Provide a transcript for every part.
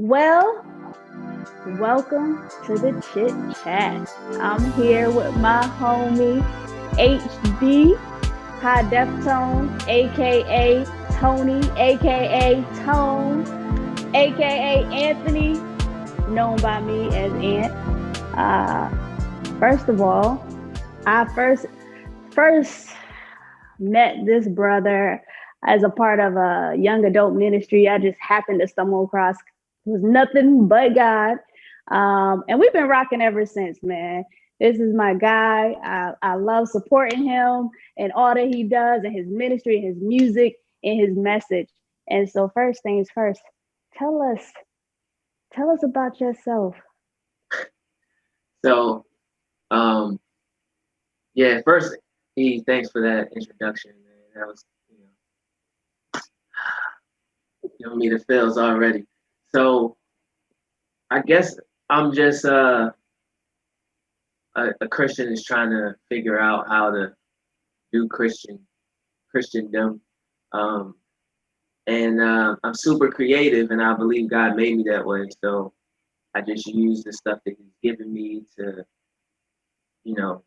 Well, welcome to the Chit Chat. I'm here with my homie HD, HiDefTone, aka Tony, aka Tone, aka Anthony, known by me as Ant. Uh, first of all, I first met this brother as a part of a young adult ministry. I just happened to stumble across. It was nothing but God. And we've been rocking ever since, man. This is my guy. I love supporting him and all that he does and his ministry, his music, and his message. And so first things first, tell us, tell us about yourself. So, um, yeah, first, thanks for that introduction, man. That was, giving me the feels already. So, I guess I'm just a Christian is trying to figure out how to do Christendom, um, and I'm super creative, and I believe God made me that way. So I just use the stuff that He's given me to, you know,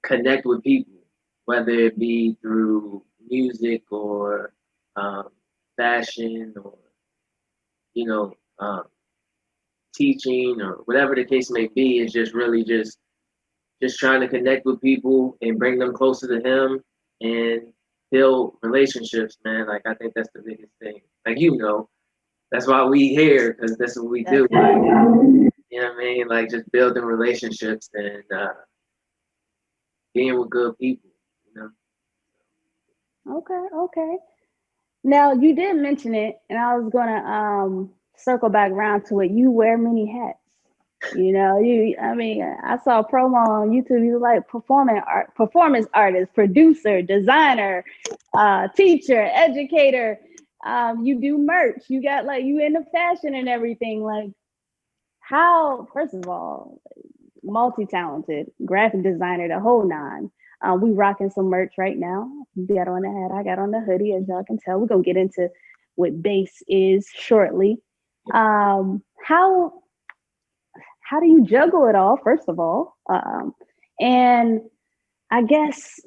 connect with people, whether it be through music or um, fashion or you know um, teaching or whatever the case may be. Is just really just trying to connect with people and bring them closer to Him and build relationships, man. Like I think that's the biggest thing. Like that's why we here because that's what we do. That's Like right. you know what I mean? Like just building relationships and being with good people. You know. Okay, okay. Now you did mention it, and I was gonna circle back around to it. You wear many hats. I saw a promo on YouTube. You like performance artist, producer, designer, teacher, educator. You do merch. You got like you into fashion and everything. Like how? First of all, multi-talented graphic designer, the whole nine. We rocking some merch right now. You got on the hat, I got on the hoodie, as y'all can tell. We're gonna get into what base is shortly. How do you juggle it all? First of all, and I guess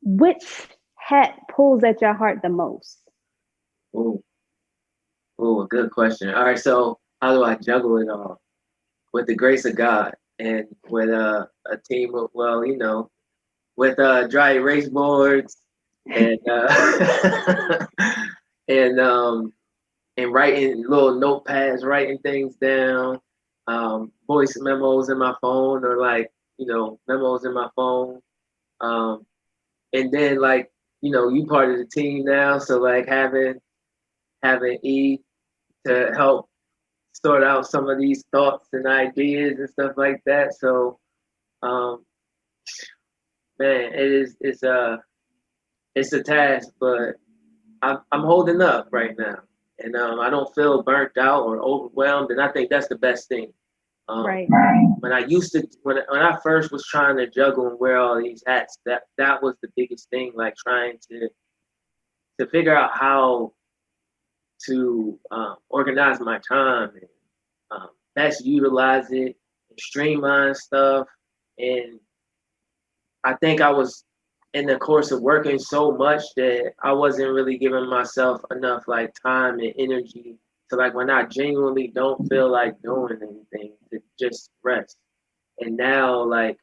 which hat pulls at your heart the most. Ooh, ooh, good question. All right, so how do I juggle it all? With the grace of God and with a team of with dry erase boards and and um and writing little notepads, writing things down, voice memos in my phone or like memos in my phone, um, and then like you part of the team now, so like having E to help sort out some of these thoughts and ideas and stuff like that. So, um, man, it's a task, but I'm holding up right now, and I don't feel burnt out or overwhelmed, and I think that's the best thing. Right. When I used to when I first was trying to juggle and wear all these hats, that was the biggest thing, like trying to figure out how to organize my time and best utilize it and streamline stuff. And I think I was in the course of working so much that I wasn't really giving myself enough like time and energy to like when I genuinely don't feel like doing anything to just rest. And now like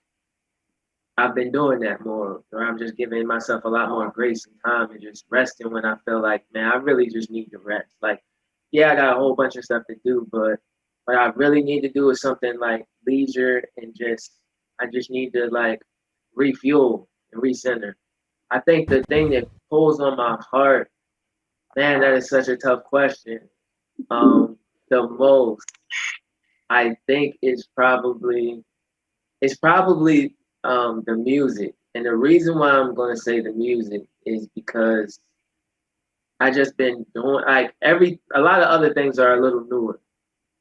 I've been doing that more, or I'm just giving myself a lot more grace and time and just resting when I feel like, man, I really just need to rest. Like, yeah, I got a whole bunch of stuff to do, but what I really need to do is something like leisure and I just need to like refuel and recenter. I think the thing that pulls on my heart, man, that is such a tough question. The most, I think, it's probably the music. And the reason why I'm going to say the music is because I just been doing like a lot of other things are a little newer.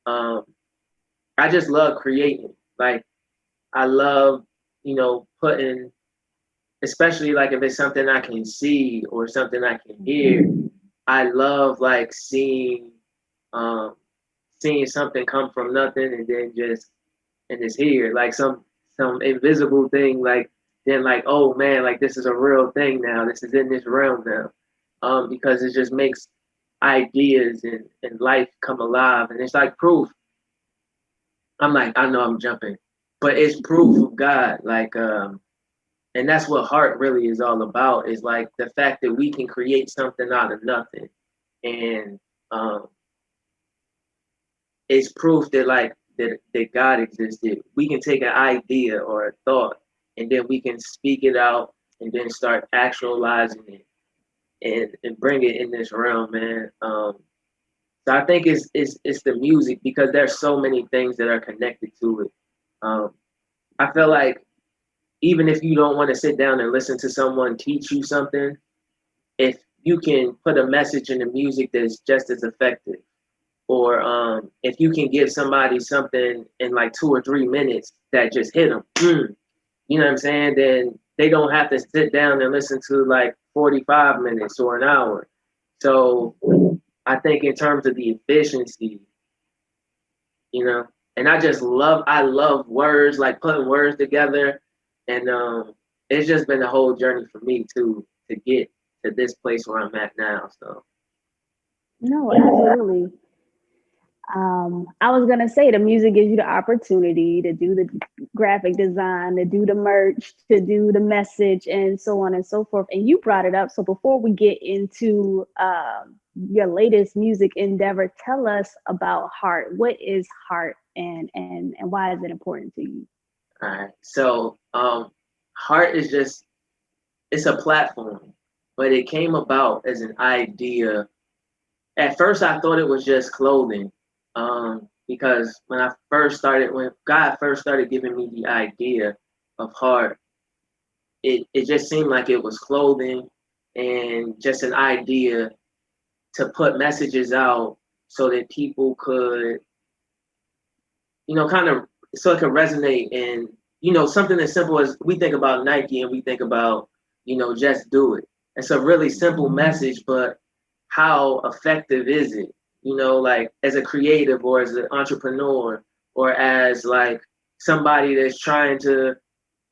Um, I just love creating. Like I love, putting, especially like if it's something I can see or something I can hear. I love like seeing. um, seeing something come from nothing and then just and it's here, like some invisible thing, like then like, oh man, like this is a real thing now. This is in this realm now, because it just makes ideas and life come alive, and it's like proof. I'm like, I know I'm jumping, but it's proof of God, like and that's what heart really is all about. Is like the fact that we can create something out of nothing, and um, it's proof that like that God existed. We can take an idea or a thought, and then we can speak it out, and then start actualizing it, and bring it in this realm, man. So I think it's the music because there's so many things that are connected to it. Um, I feel like even if you don't want to sit down and listen to someone teach you something, if you can put a message in the music that's just as effective, or if you can give somebody something in like 2 or 3 minutes that just hit them, you know what I'm saying? Then they don't have to sit down and listen to like 45 minutes or an hour. So I think in terms of the efficiency, you know, and I love words, like putting words together, and it's just been a whole journey for me to get to this place where I'm at now. So No, absolutely. I was gonna say the music gives you the opportunity to do the graphic design, to do the merch, to do the message, and so on and so forth. And you brought it up. So before we get into your latest music endeavor, tell us about Heart. What is Heart, and why is it important to you? all right, so Heart is just it's a platform, but it came about as an idea. At first, I thought it was just clothing, because when God first started giving me the idea of Heart, it just seemed like it was clothing and just an idea to put messages out so that people could, kind of, so it could resonate. And, something as simple as we think about Nike and we think about, just do it. It's a really simple message, but how effective is it? Like as a creative or as an entrepreneur or as like somebody that's trying to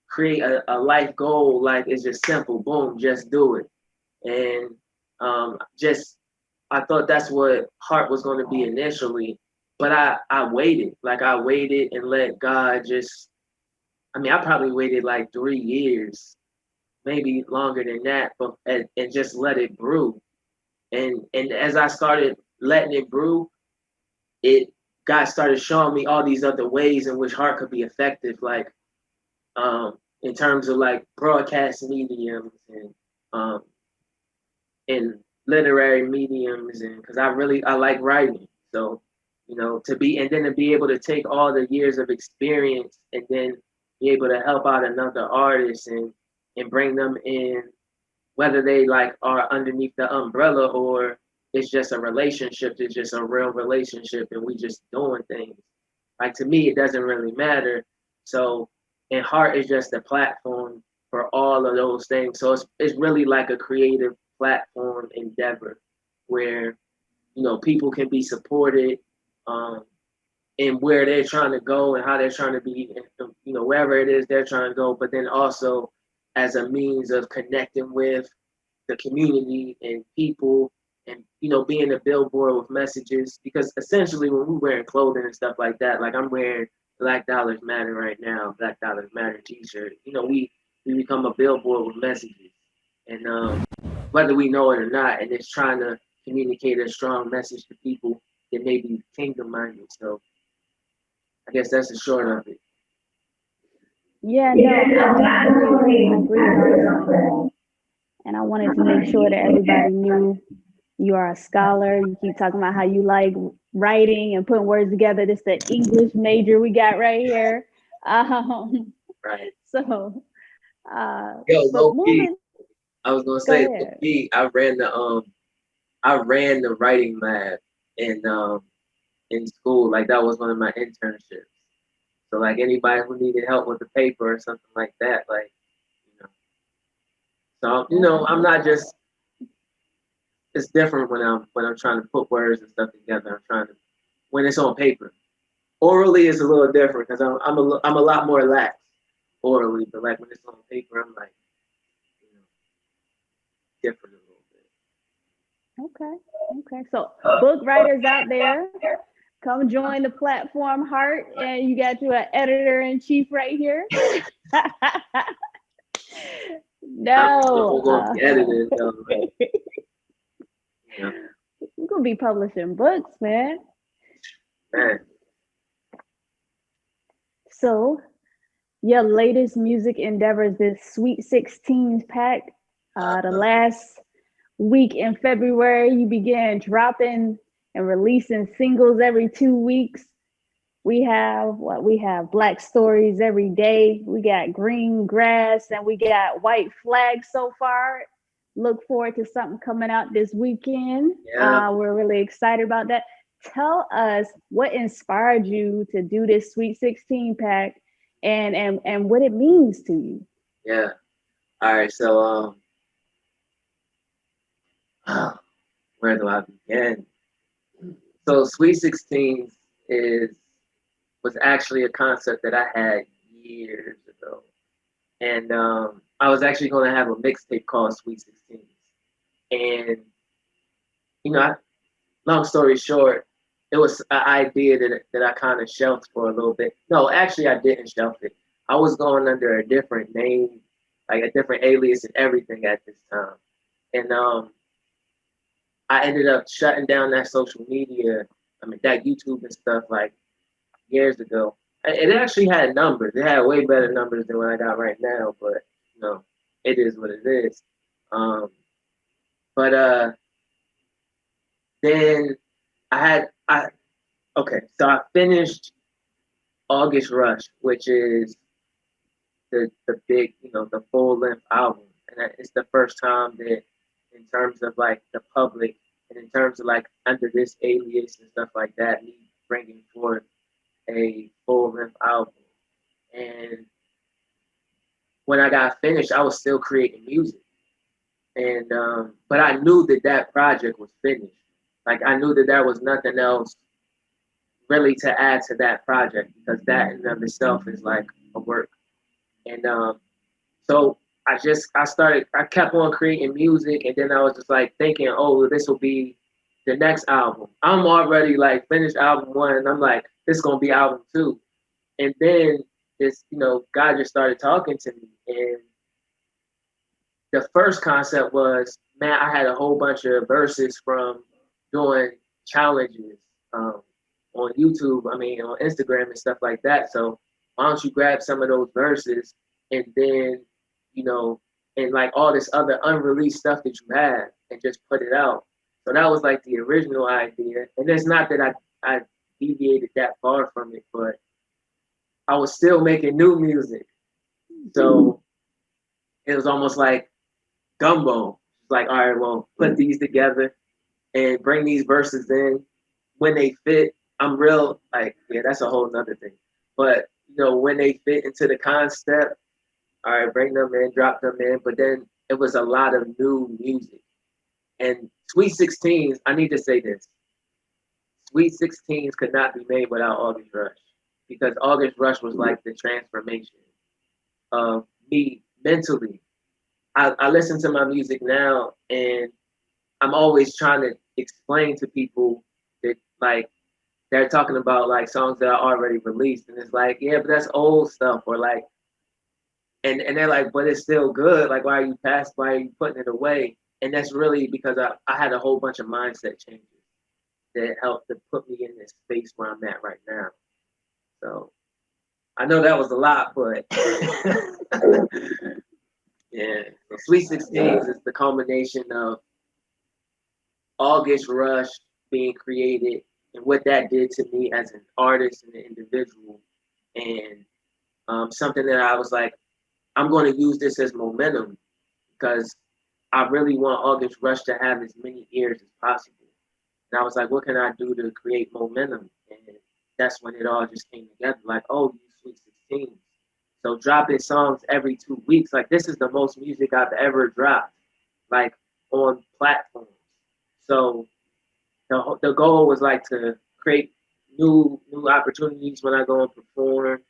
create a life goal, like it's just simple, boom, just do it. And just I thought that's what Heart was going to be initially, but I waited, like I waited and let God just. I mean, I probably waited like 3 years, maybe longer than that, but and just let it brew. And as I started letting it brew, it God started showing me all these other ways in which Heart could be effective, like in terms of like broadcast mediums um, and literary mediums, and because I like writing, so to be able to take all the years of experience and then be able to help out another artist and bring them in, whether they like are underneath the umbrella or it's just a relationship, it's just a real relationship and we just doing things. Like to me, it doesn't really matter. So, and Heart is just a platform for all of those things. So it's really like a creative platform endeavor where people can be supported um, in where they're trying to go and how they're trying to be, wherever it is they're trying to go. But then also as a means of connecting with the community and people, and being a billboard with messages, because essentially when we're wearing clothing and stuff like that, like I'm wearing Black Dollars Matter right now, Black Dollars Matter t-shirt, we become a billboard with messages, and whether we know it or not, and it's trying to communicate a strong message to people that may be kingdom minded. So I guess that's the short of it. Yeah, no, I definitely agree 100%. And I wanted to make sure that everybody knew you are a scholar. You keep talking about how you like writing and putting words together. This the English major we got right here. Right. So, Yo, but low key, moving, I was gonna go say low ahead. key, I ran the writing lab in school. Like that was one of my internships. So like anybody who needed help with the paper or something like that, like you know. So That's I'm not just it's different when I'm trying to put words and stuff together. I'm trying to when it's on paper. Orally is a little different because I'm a lot more lax orally, but like when it's on paper, I'm like, you know, different a little Okay. Okay. So book writers out there, come join the platform Heart, and you got your editor in chief right here. bit. I'm No, still going to be edited though, like, you know, we're gonna be publishing books, man. man. So your latest music endeavors, this Sweet 16s pack. The last week in February, you began dropping and releasing singles every 2 weeks. We have what we have Black Stories every day. We got Green Grass and we got White Flag so far. Look forward to something coming out this weekend. Yeah, We're really excited about that. Tell us what inspired you to do this Sweet 16 pack and what it means to you. yeah. All right, so where do I begin? So Sweet 16 is was actually a concept that I had years ago, and I was actually going to have a mixtape called Sweet 16, and you know, long story short, it was an idea that I kind of shelved for a little bit. No, actually, I didn't shelf it. I was going under a different name, like a different alias and everything at this time, and I ended up shutting down that social media. I mean, that YouTube and stuff like years ago. It actually had numbers. It had way better numbers than what I got right now, but you know, it is what it is. Um, but then I okay, so I finished August Rush, which is the big, you know, the full length album, and it's the first time that, in terms of like the public, and in terms of like under this alias and stuff like that, me bringing forth a full length album. And when I got finished, I was still creating music, and but I knew that that project was finished. Like I knew that there was nothing else really to add to that project because that in and of itself is like a work. And so I kept on creating music, and then I was just like thinking, oh, this will be the next album. I'm already like finished album one, and I'm like, this is gonna be album two. And then this, you know, God just started talking to me, and the first concept was, man, I had a whole bunch of verses from doing challenges on YouTube, I mean, on Instagram and stuff like that. So why don't you grab some of those verses and then, you know, and like all this other unreleased stuff that you have and just put it out. So that was like the original idea. And it's not that I deviated that far from it, but I was still making new music. So it was almost like gumbo. It's like, all right, well, put these together and bring these verses in when they fit. I'm real like, yeah, that's a whole nother thing. But you know, when they fit into the concept, all right, bring them in, drop them in. But then it was a lot of new music. And Sweet 16s, I need to say this. Sweet 16s could not be made without August Rush. Because August Rush was like the transformation of me mentally. I listen to my music now and I'm always trying to explain to people that like they're talking about like songs that are already released, and it's like, yeah, but that's old stuff, or like, and they're like, but it's still good. Like, why are you putting it away? And that's really because I had a whole bunch of mindset changes that helped to put me in this space where I'm at right now. So I know that was a lot, but yeah, so Sweet 16s is the culmination of August Rush being created and what that did to me as an artist and an individual, and something that I was like, I'm going to use this as momentum because I really want August Rush to have as many ears as possible. And I was like, what can I do to create momentum? And that's when it all just came together. Like, oh, you Sweet 16. So dropping songs every 2 weeks. Like, this is the most music I've ever dropped, like on platforms. So the goal was like to create new opportunities when I go and perform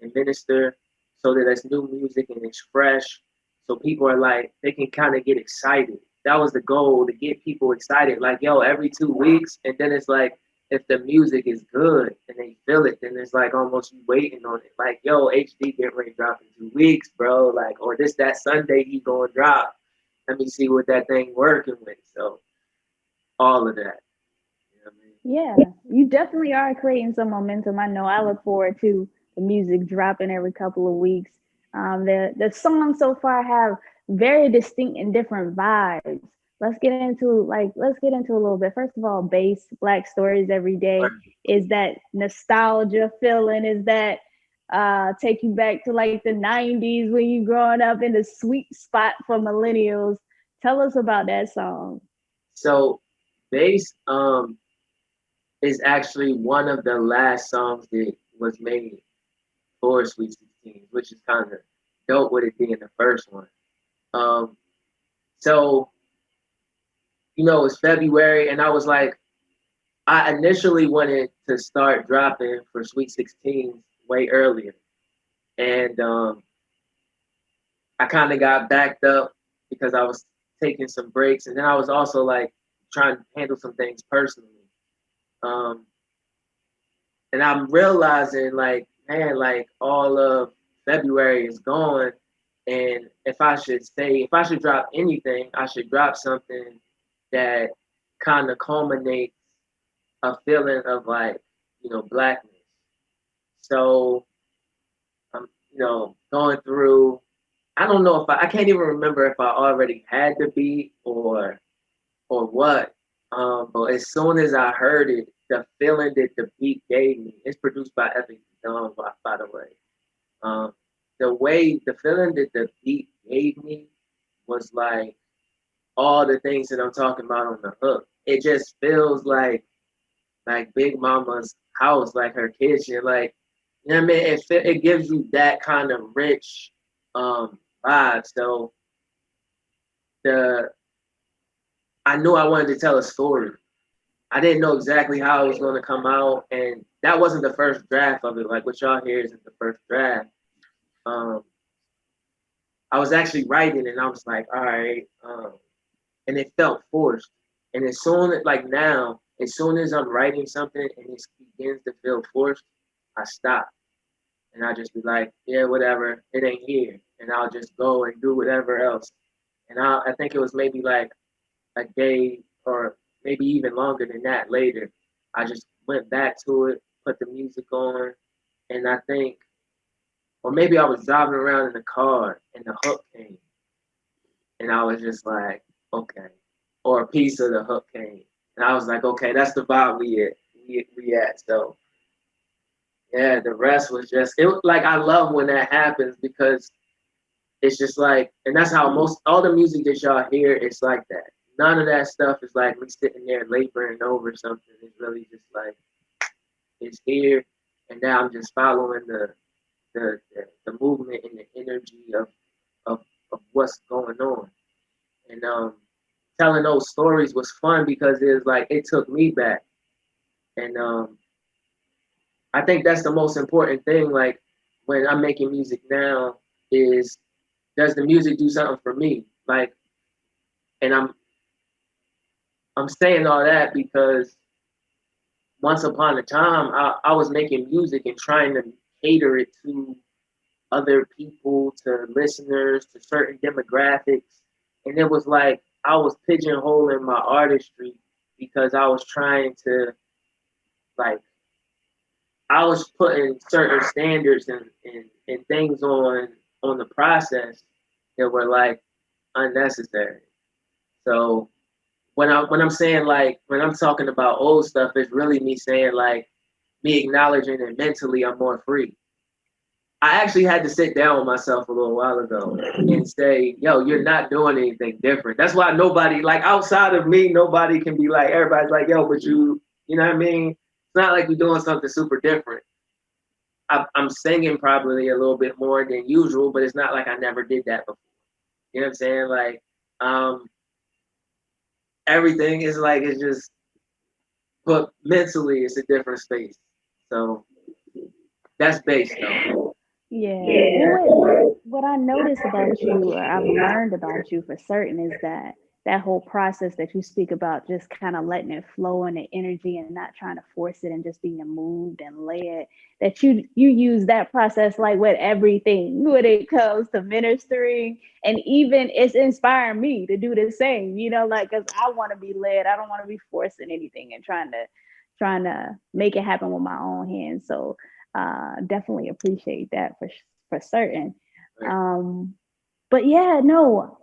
and minister, so that it's new music and it's fresh. So people are like, they can kind of get excited. That was the goal, to get people excited. Like, yo, every 2 weeks, and then it's like, if the music is good and they feel it, then it's like almost you waiting on it. Like, yo, HD get ready to drop in 2 weeks, bro. Like, or that Sunday he gonna drop. Let me see what that thing working with. So all of that. You know what I mean? Yeah, you definitely are creating some momentum. I know. I look forward to the music dropping every couple of weeks. The songs so far have very distinct and different vibes. Let's get into a little bit. First of all, bass, Black Stories Every Day, is that nostalgia feeling? Is that take you back to like the 90s when you growing up in the sweet spot for millennials? Tell us about that song. So bass is actually one of the last songs that was made for Sweet 16, which is kind of dope with it being the first one. Um, so, it's February, and I was like, I initially wanted to start dropping for Sweet 16 way earlier. And I kind of got backed up because I was taking some breaks. And then I was also like trying to handle some things personally. Um, and I'm realizing, like, man, like all of February is gone. And if I should drop anything, I should drop something that kind of culminates a feeling of like, blackness. So I'm, going through, I don't know if I can't even remember if I already had the beat or what. But as soon as I heard it, the feeling that the beat gave me, it's produced by HiDefTone, by the way. Um, the feeling that the beat gave me was like all the things that I'm talking about on the hook. It just feels like Big Mama's house, like her kitchen, like, you know what I mean? It gives you that kind of rich vibe. So the I knew I wanted to tell a story. I didn't know exactly how it was going to come out, and that wasn't the first draft of it. Like what y'all hear isn't the first draft. Um, I was actually writing, and I was like, all right, and it felt forced. And as soon as I'm writing something and it begins to feel forced, I stop, and I just be like, yeah, whatever, it ain't here, and I'll just go and do whatever else. And I think it was maybe like a day or maybe even longer than that later. I just went back to it, put the music on, and I think, or maybe I was driving around in the car and the hook came, and I was just like, okay, or a piece of the hook came, and I was like, okay, that's the vibe we at. So yeah, the rest was just it. Like I love when that happens because it's just like, and that's how most all the music that y'all hear is like that. None of that stuff is like me sitting there laboring over something. It's really just like it's here, and now I'm just following the movement and the energy of of what's going on. And telling those stories was fun because it was like it took me back, and I think that's the most important thing. Like when I'm making music now, is does the music do something for me? Like, and I'm saying all that because once upon a time, I was making music and trying to cater it to other people, to listeners, to certain demographics. And it was like I was pigeonholing my artistry because I was trying to, like, I was putting certain standards and things on the process that were like unnecessary. So when I'm saying like when I'm talking about old stuff, it's really me saying like me acknowledging that mentally I'm more free. I actually had to sit down with myself a little while ago and say, yo, you're not doing anything different. That's why nobody, like outside of me, nobody can be like, everybody's like, yo, but you know what I mean? It's not like we're doing something super different. I'm singing probably a little bit more than usual, but it's not like I never did that before. You know what I'm saying? Like, um, everything is like it's just, but mentally it's a different space. So that's bass though. Yeah. Well, what I notice about you, or I've learned about you for certain, is that that whole process that you speak about, just kind of letting it flow in the energy and not trying to force it and just being moved and led. That you use that process like with everything when it comes to ministering, and even it's inspiring me to do the same. You know, like because I want to be led. I don't want to be forcing anything and trying to make it happen with my own hands. So definitely appreciate that for certain. Right. Um, but yeah, no,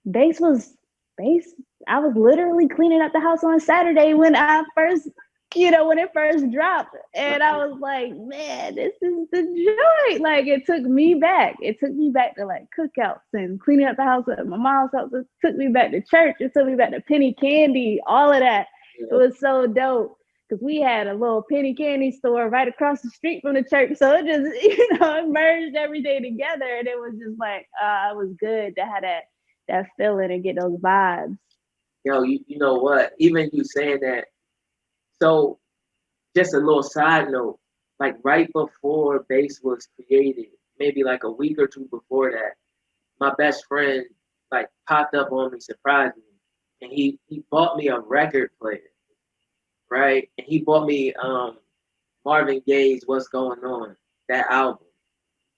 bass was bass. I was literally cleaning up the house on Saturday when I first, when it first dropped, and I was like, man, this is the joy. Like it took me back. It took me back to like cookouts and cleaning up the house at my mom's house. It took me back to church. It took me back to penny candy. All of that. It Yeah. was so dope because we had a little penny candy store right across the street from the church. So it just, it merged every day together. And it was just like, it was good to have that feeling and get those vibes. Yo, you know what? Even you saying that. So just a little side note, like right before bass was created, maybe like a week or two before that, my best friend like popped up on me, surprised me, and he bought me a record player, right? And he bought me Marvin Gaye's "What's Going On," that album,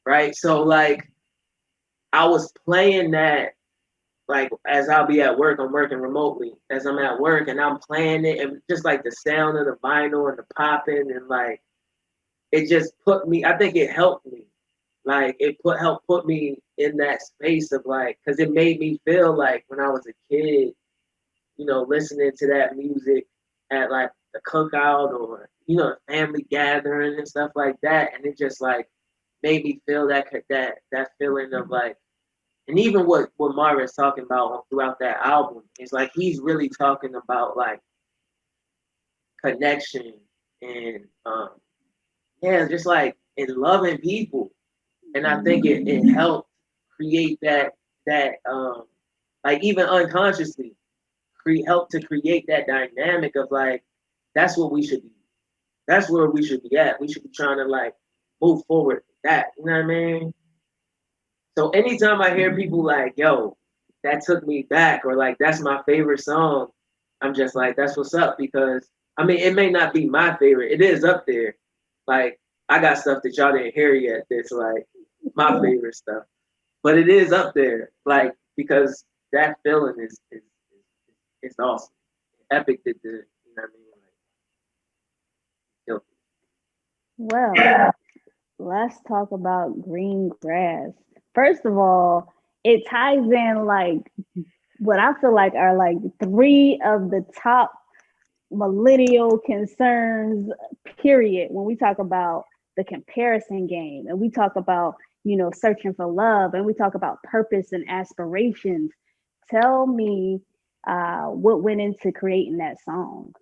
right? So like I was playing that like as I'll be at work, I'm working remotely. As I'm at work and I'm playing it, and just like the sound of the vinyl and the popping, and like it just put me. I think it helped me. Like it helped put me in that space of like, because it made me feel like when I was a kid, listening to that music at like the cookout or family gathering and stuff like that, and it just like made me feel that feeling of like, and even what Marvin's talking about throughout that album is like he's really talking about like connection and yeah, just like in loving people, and I think it helped create that like even unconsciously help to create that dynamic of like that's what we should be. That's where we should be at. We should be trying to like move forward with that. You know what I mean? So anytime I hear people like, yo, that took me back, or like that's my favorite song, I'm just like, that's what's up, because I mean it may not be my favorite. It is up there. Like I got stuff that y'all didn't hear yet that's like my favorite stuff. But it is up there. Like because that feeling is awesome. Epic did the, what I mean? Like, Well, let's talk about green grass. First of all, it ties in like what I feel like are like three of the top millennial concerns, period, when we talk about the comparison game and we talk about, searching for love and we talk about purpose and aspirations. Tell me what went into creating that song.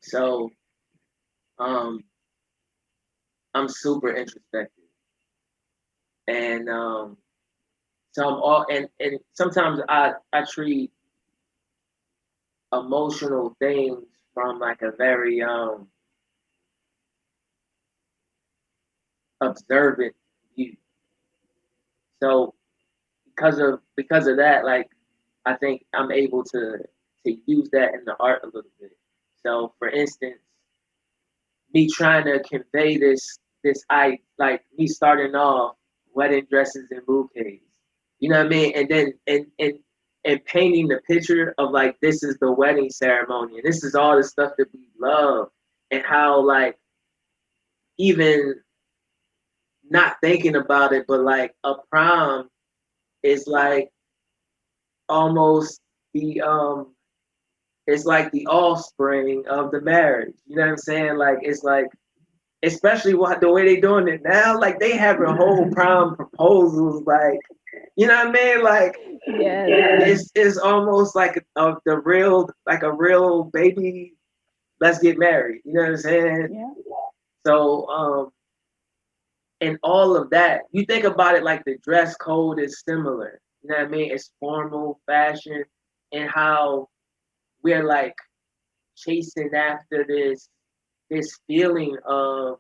so um I'm super introspective. And so I'm all and sometimes I treat emotional things from like a very observant view. So because of that, like I think I'm able to use that in the art a little bit. So for instance, me trying to convey this I like me starting off wedding dresses and bouquets. You know what I mean? And then and painting the picture of like this is the wedding ceremony and this is all the stuff that we love, and how like even not thinking about it, but like a prom is like almost the it's like the offspring of the marriage. You know what I'm saying? Like it's like, especially what the way they doing it now, like they having whole prom proposals, like you know what I mean? Like Yeah. it's almost like the real, like a real baby. Let's get married. You know what I'm saying? Yeah. So and all of that, you think about it like the dress code is similar. You know what I mean? It's formal fashion, and how we're like chasing after this feeling of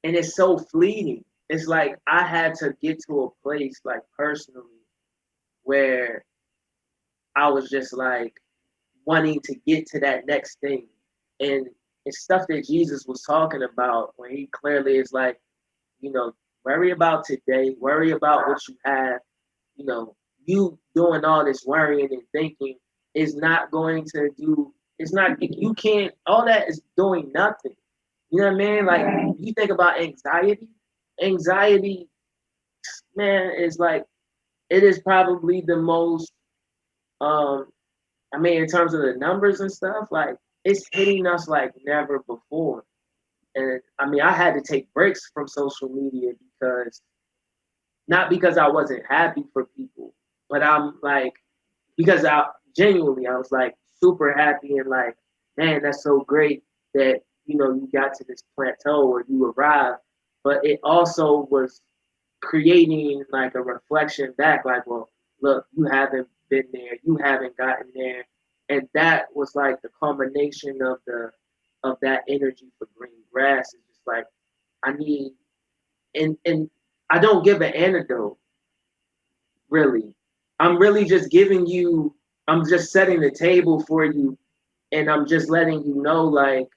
and it's so fleeting. It's like I had to get to a place like personally where I was just like wanting to get to that next thing. And it's stuff that Jesus was talking about when he clearly is like, you know, worry about today, worry about what you have, you know, you doing all this worrying and thinking is not going to do, it's not, you can't, all that is doing nothing. You know what I mean? Like, you think about anxiety, man, is like, it is probably the most, um, I mean, in terms of the numbers and stuff, like, it's hitting us like never before. And I mean, I had to take breaks from social media because not because I wasn't happy for people, but I'm like, because I genuinely, I was like super happy and like, man, that's so great that, you know, you got to this plateau or you arrived. But it also was creating like a reflection back, like, well, look, you haven't been there, you haven't gotten there. And that was like the culmination of that energy for green grass. It's just like I need and I don't give an antidote, really. I'm really just giving you, I'm just setting the table for you, and I'm just letting you know, like,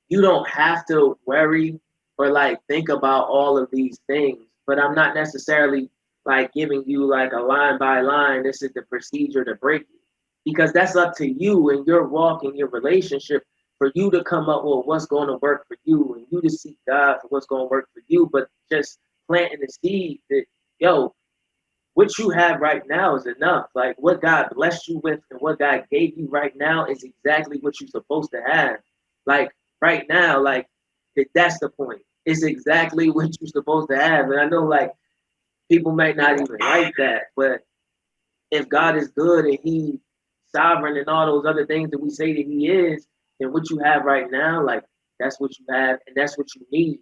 you don't have to worry or like think about all of these things. But I'm not necessarily like giving you like a line by line, this is the procedure to break it. Because that's up to you and your walk in your relationship for you to come up with what's going to work for you and you to seek God for what's going to work for you. But just planting the seed that, yo, what you have right now is enough. Like what God blessed you with and what God gave you right now is exactly what you're supposed to have. Like right now, like that's the point. It's exactly what you're supposed to have. And I know like people might not even like that, but if God is good and He sovereign and all those other things that we say that He is, then what you have right now, like that's what you have and that's what you need.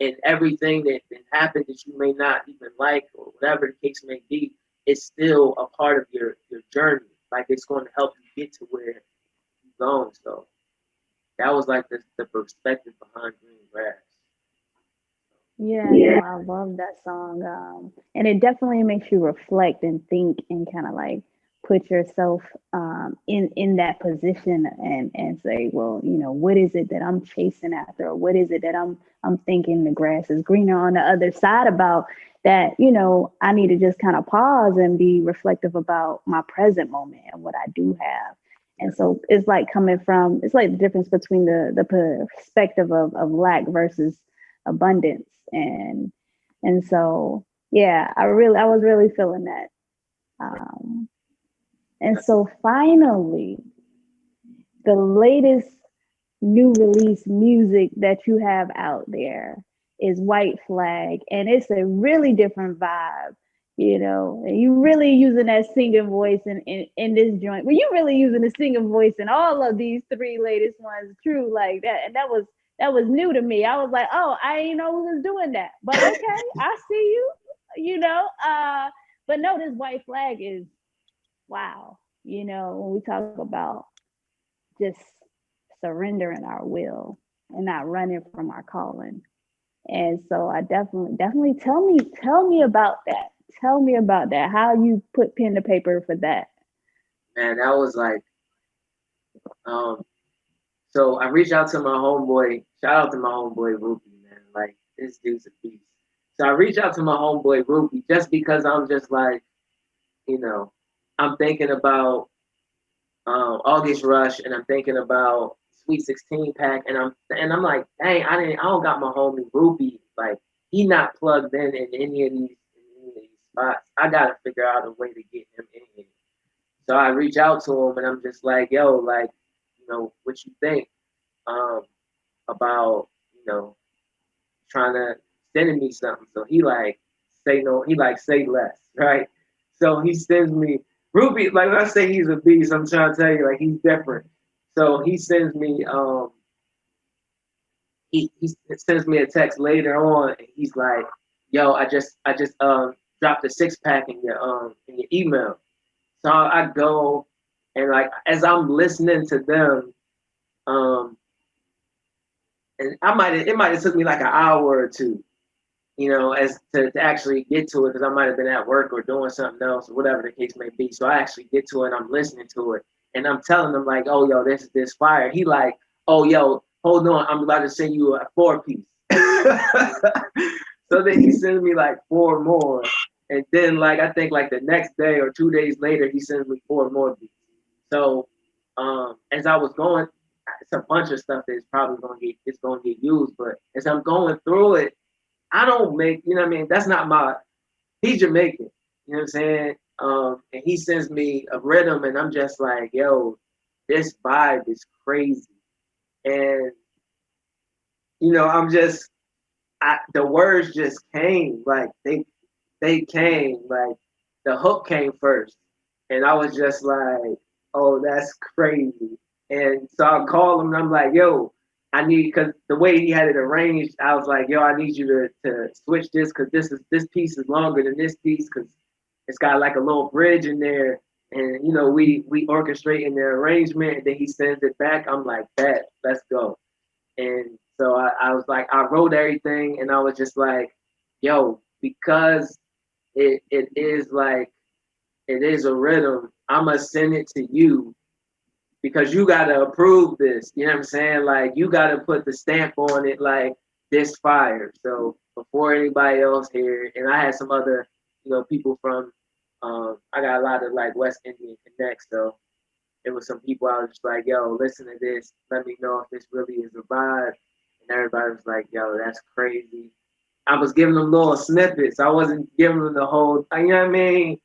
And everything that happened that you may not even like or whatever the case may be, it's still a part of your journey. Like it's going to help you get to where you're going. So that was like the perspective behind green grass. Yeah, no, I love that song. And it definitely makes you reflect and think and kind of like put yourself in that position and say, well, you know, what is it that I'm chasing after, or what is it that I'm thinking the grass is greener on the other side about that, you know, I need to just kind of pause and be reflective about my present moment and what I do have. And so it's like coming from, it's like the difference between the perspective of lack versus abundance. And so yeah, I was really feeling that. Um, and so finally, the latest new release music that you have out there is White Flag, and it's a really different vibe. You know, and you really using that singing voice in this joint. Well, you really using the singing voice in all of these three latest ones. True, like that, and that was new to me. I was like, oh, I didn't know who was doing that, but okay, I see you. You know, but no, this White Flag is wow. You know, when we talk about just surrendering our will and not running from our calling. And so I definitely tell me about that. Tell me about that. How you put pen to paper for that. Man, that was like um so I reached out to my homeboy, shout out to my homeboy Ruby, man. Like this dude's a beast. So I reached out to my homeboy Ruby just because I'm just like, you know, I'm thinking about August Rush, and I'm thinking about Sweet 16 pack, and I'm like, dang, I don't got my homie Ruby, like he not plugged in any of these spots. I gotta figure out a way to get him in here. So I reach out to him, and I'm just like, yo, like, you know, what you think um about, you know, trying to send me something. So he like say no, he like say less, right? So he sends me Ruby, like when I say he's a beast, I'm trying to tell you, like he's different. So he sends me he sends me a text later on and he's like, yo, I just dropped a 6-pack in your email. So I go and like as I'm listening to them, um, and it might have took me like an hour or two, as to actually get to it because I might have been at work or doing something else or whatever the case may be. So I actually get to it and I'm listening to it and I'm telling them like, oh yo, this fire. He like, oh yo, hold on, I'm about to send you a 4-piece. So then he sends me like 4 more. And then like I think like the next day or 2 days later, he sends me 4 more beats. So as I was going, it's a bunch of stuff that's probably gonna get used, but as I'm going through it, I don't make, you know what I mean? That's not he's Jamaican, you know what I'm saying? And he sends me a rhythm and I'm just like, yo, this vibe is crazy. And, the words just came, like they came, like the hook came first. And I was just like, oh, that's crazy. And so I called him and I'm like, yo, because the way he had it arranged, I was like, yo, I need you to switch this because this piece is longer than this piece because it's got like a little bridge in there. And we orchestrate in the arrangement and then he sends it back. I'm like, bet, let's go. And so I was like, I wrote everything and I was just like, yo, because it is like it is a rhythm, I'ma send it to you because you gotta approve this. You know what I'm saying? Like you gotta put the stamp on it like this fire. So before anybody else here, and I had some other, people from I got a lot of like West Indian connects, so it was some people I was just like, yo, listen to this. Let me know if this really is a vibe. And everybody was like, yo, that's crazy. I was giving them little snippets. I wasn't giving them the whole, you know what I mean?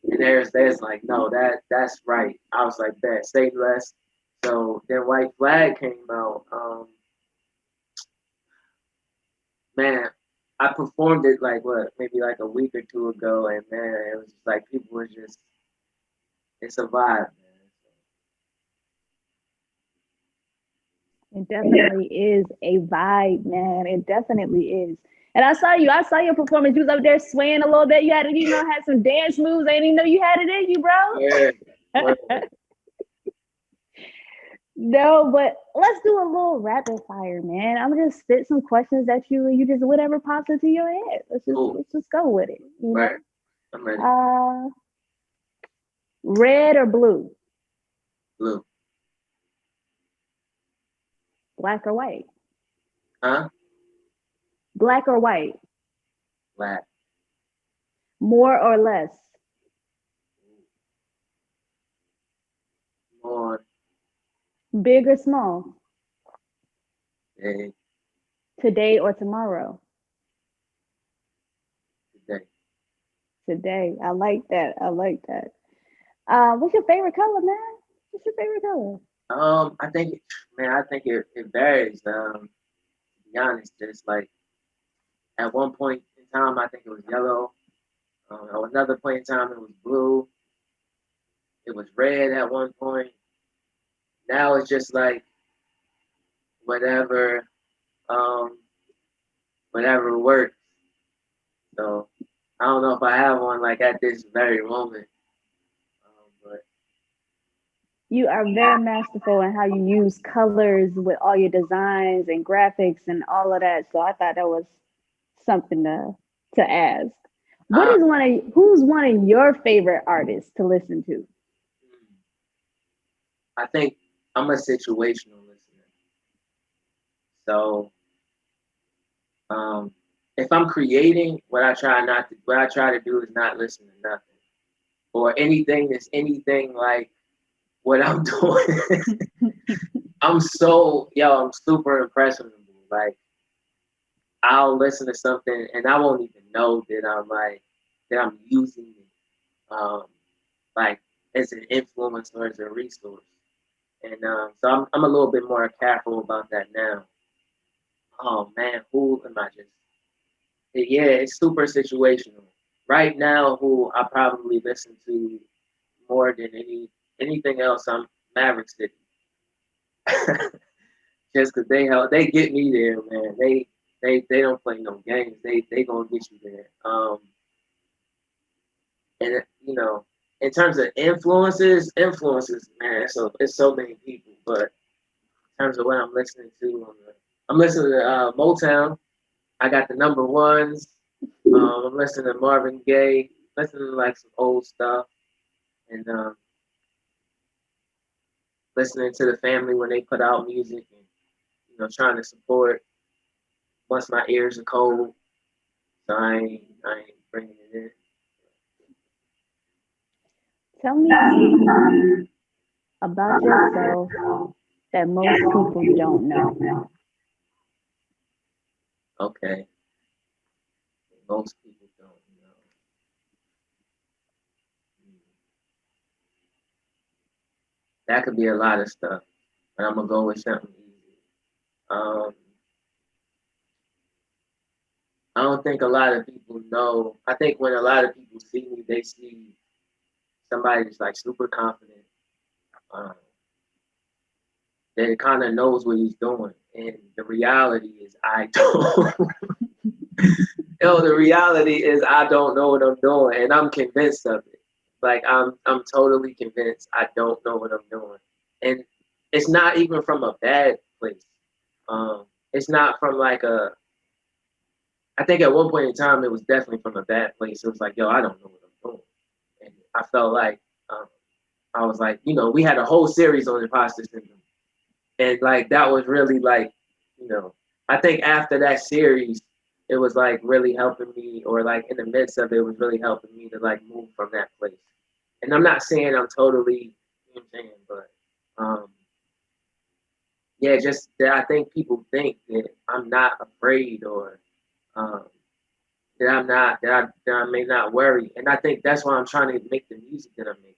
And there's like, no, that's right. I was like, bet, say less. So then White Flag came out. Man, I performed it like maybe like a week or two ago, and man, it was just like people were just, it's a vibe, man. It definitely is a vibe, man. It definitely is. And I saw your performance. You was up there swaying a little bit. You had to, had some dance moves. I didn't even know you had it in you, bro. Yeah. No, but let's do a little rapid fire, man. I'm gonna just spit some questions at you, and you just whatever pops into your head. Cool. Let's just go with it. Right. I'm ready. Red or blue? Blue. Black or white? Huh? Black or white? Black. More or less? More. Big or small? Big. Today or tomorrow? Today. Today. I like that. I like that. What's your favorite color, man? What's your favorite color? I think, it varies. To be honest, just like at one point in time, I think it was yellow. At another point in time, it was blue. It was red at one point. Now it's just like whatever, um, whatever works. So I don't know if I have one like at this very moment, but You are very masterful in how you use colors with all your designs and graphics and all of that. So I thought that was something to ask. Who's one of your favorite artists to listen to? I think I'm a situational listener. So if I'm creating, what I try to do is not listen to nothing or anything that's anything like what I'm doing. I'm super impressionable. Like I'll listen to something and I won't even know that I'm using it like as an influence or as a resource. And so I'm a little bit more careful about that now. Oh man, who am I just? Yeah, it's super situational. Right now, who I probably listen to more than anything else, I'm Maverick City. Just because they get me there, man. They don't play no games. They gonna get you there. And in terms of influences, man, so it's so many people. But in terms of what I'm listening to, I'm listening to Motown. I got the number ones. I'm listening to Marvin Gaye, listening to like some old stuff, and listening to the family when they put out music, and trying to support once my ears are cold. So I ain't bringing it in. Tell me something about yourself that most people don't know. Okay, most people don't know. That could be a lot of stuff, but I'm gonna go with something easy. Um, I don't think a lot of people know. I think when a lot of people see me, they see somebody that's like super confident, um, that kind of knows what he's doing. And the reality is, I don't. The reality is, I don't know what I'm doing, and I'm convinced of it. Like I'm totally convinced I don't know what I'm doing, and it's not even from a bad place. It's not from like a. I think at one point in time, it was definitely from a bad place. It was like, yo, I don't know what I'm doing, and I felt like um, I was like, we had a whole series on imposter syndrome, and like that was really like, I think after that series, it was like really helping me, or like in the midst of it, was really helping me to like move from that place. And I'm not saying I'm totally, what I'm saying, but yeah, just that I think people think that I'm not afraid, or um, that I'm not that I may not worry, and I think that's why I'm trying to make the music that I'm making,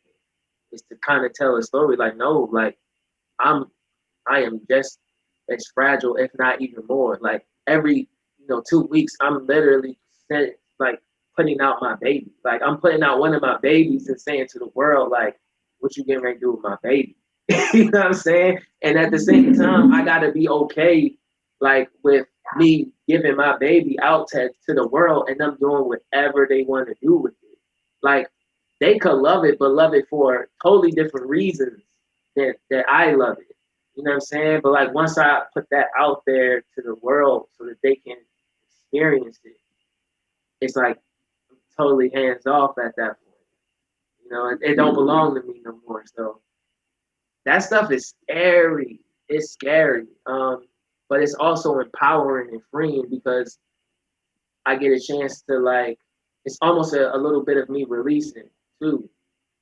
is to kind of tell a story. Like, no, like I'm I am just as fragile, if not even more. Like every 2 weeks, I'm literally like putting out my baby. Like I'm putting out one of my babies and saying to the world, like, what you getting ready to do with my baby? You know what I'm saying? And at the same time, I gotta be okay, like with me giving my baby out to the world, and them doing whatever they want to do with it. Like they could love it, but love it for totally different reasons that I love it. You know what I'm saying? But like once I put that out there to the world so that they can experience it, it's like I'm totally hands off at that point. It don't belong to me no more. So that stuff is scary. It's scary. But it's also empowering and freeing because I get a chance to like. It's almost a little bit of me releasing too.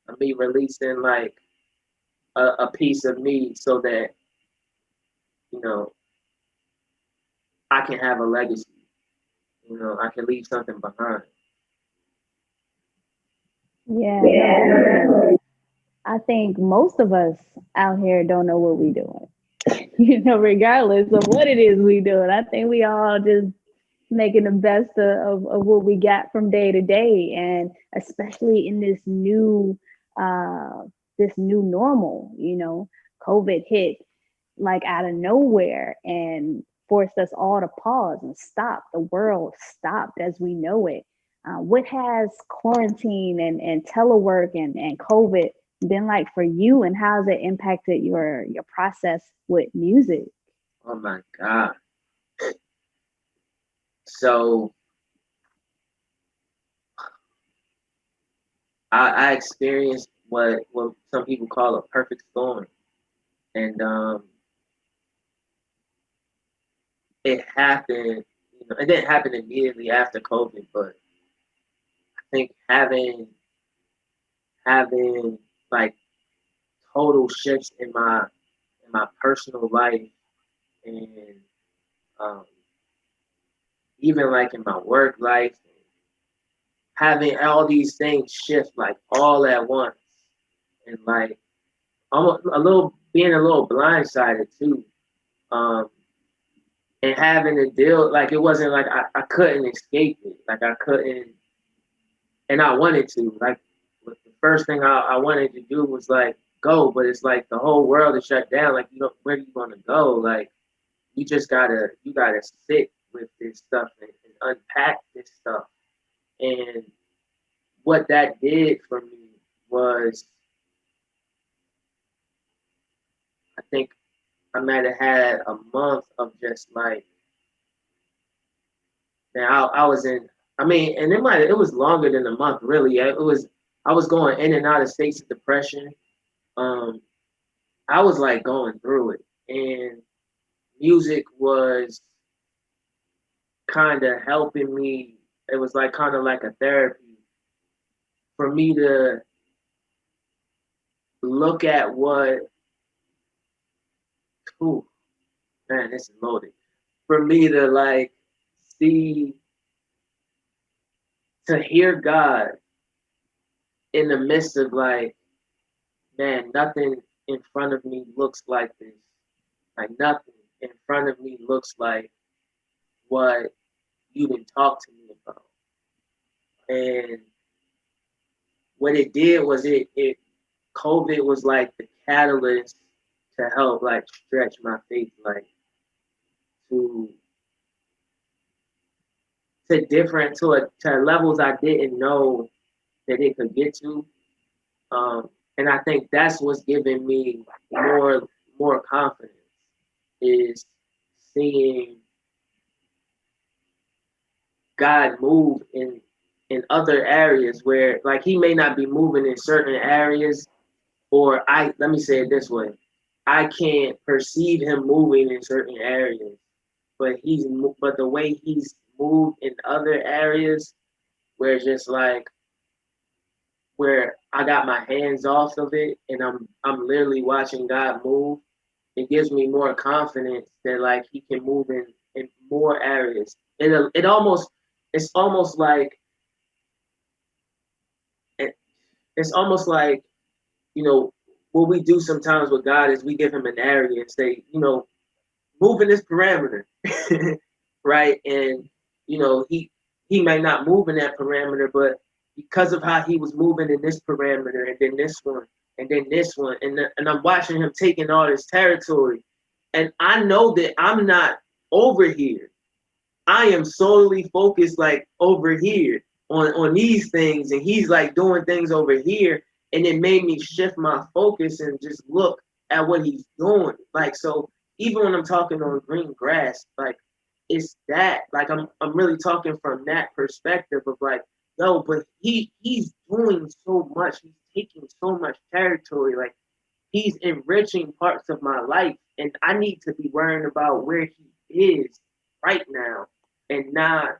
Of me releasing like a piece of me so that you know I can have a legacy. I can leave something behind. Yeah, no, definitely. I think most of us out here don't know what we're doing. Regardless of what it is we doing. I think we all just making the best of what we got from day to day, and especially in uh this new normal. COVID hit like out of nowhere and forced us all to pause and stop. The world stopped as we know it. What has quarantine and telework and COVID been like for you, and how has it impacted your process with music? Oh my God. So I experienced what some people call a perfect storm. And it happened, it didn't happen immediately after COVID, but I think having like total shifts in my personal life, and um, even like in my work life, having all these things shift like all at once, and like almost being a little blindsided too, um, and having to deal, like it wasn't like I couldn't escape it, like I couldn't, and I wanted to, like the first thing I wanted to do was like go, but it's like the whole world is shut down. Like where do you want to go? Like you gotta sit with this stuff and unpack this stuff. And what that did for me was, I think I might have had a month of just like, man, I was in, I mean, and it was longer than a month, really. I was going in and out of states of depression. Um, I was like going through it, and music was kind of helping me. It was like kind of like a therapy for me to look at what, ooh, man, this is loaded. For me to like see, to hear God in the midst of like, man, nothing in front of me looks like this. Like nothing in front of me looks like what you didn't talk to me about. And what it did was it COVID was like the catalyst to help like stretch my faith, like to to levels I didn't know that it could get to. And I think that's what's giving me more confidence is seeing God move in other areas where like he may not be moving in certain areas, or I let me say it this way. I can't perceive him moving in certain areas, but the way he's moved in other areas where it's just like where I got my hands off of it and I'm literally watching God move, it gives me more confidence that like he can move in more areas. It almost it's almost like it, it's almost like, you know, what we do sometimes with God is we give him an area and say, you know, move in this parameter. Right? And you know, he may not move in that parameter, but because of how he was moving in this parameter and then this one and then this one and I'm watching him taking all this territory, and I know that I'm not over here. I am solely focused like over here on these things, and he's like doing things over here, and it made me shift my focus and just look at what he's doing. Like so, even when I'm talking on green grass, like it's that like I'm really talking from that perspective of like, no, but he's doing so much, he's taking so much territory, like he's enriching parts of my life, and I need to be worrying about where he is right now and not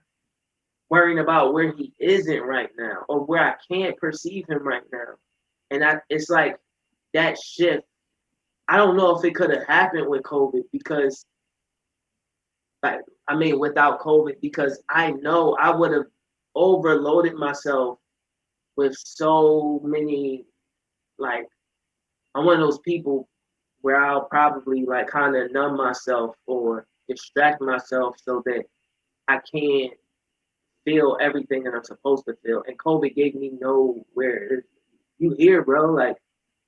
worrying about where he isn't right now or where I can't perceive him right now. And it's like that shift. I don't know if it could have happened with COVID because, like, I mean, without COVID, because I know I would have overloaded myself with so many, like, I'm one of those people where I'll probably like kind of numb myself or distract myself so that I can't feel everything that I'm supposed to feel. And COVID gave me nowhere. You here, bro? Like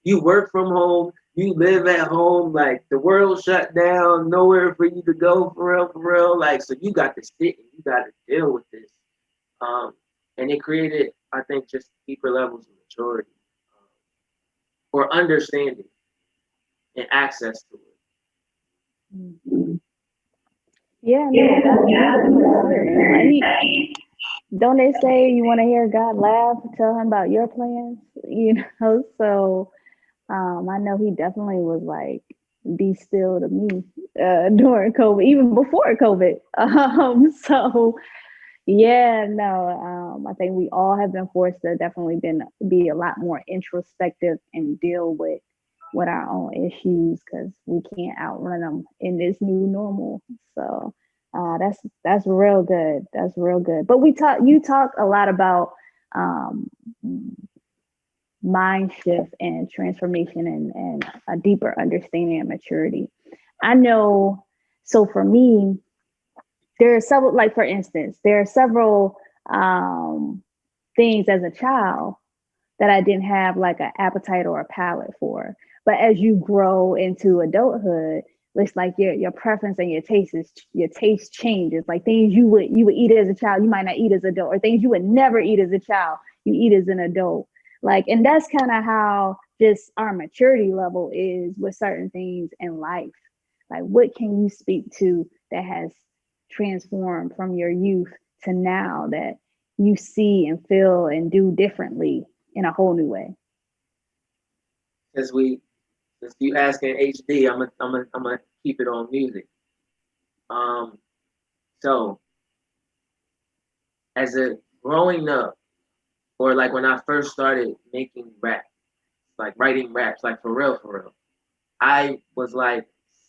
you work from home, you live at home. Like the world shut down, nowhere for you to go for real. Like so, you got to sit and you got to deal with this. And it created, I think, just deeper levels of maturity or understanding and access to it. Mm-hmm. Yeah, no, that's beautiful for certain. Like, don't they say you want to hear God laugh? Tell him about your plans, you know? So I know he definitely was like, be still to me during COVID, even before COVID. So yeah, no, I think we all have been forced to definitely be a lot more introspective and deal with our own issues because we can't outrun them in this new normal. So that's real good. That's real good. But you talk a lot about um, mind shift and transformation and a deeper understanding and maturity. I know. So for me, there are several, like for instance, there are several things as a child that I didn't have like an appetite or a palate for. But as you grow into adulthood, it's like your preference and your taste changes. Like things you would eat as a child, you might not eat as an adult, or things you would never eat as a child, you eat as an adult. Like, and that's kind of how just our maturity level is with certain things in life. Like, what can you speak to that has transformed from your youth to now that you see and feel and do differently in a whole new way? Since you asking HD, I'm gonna keep it on music. Um, so as a growing up, or like when I first started making rap, like writing raps, like for real, I was like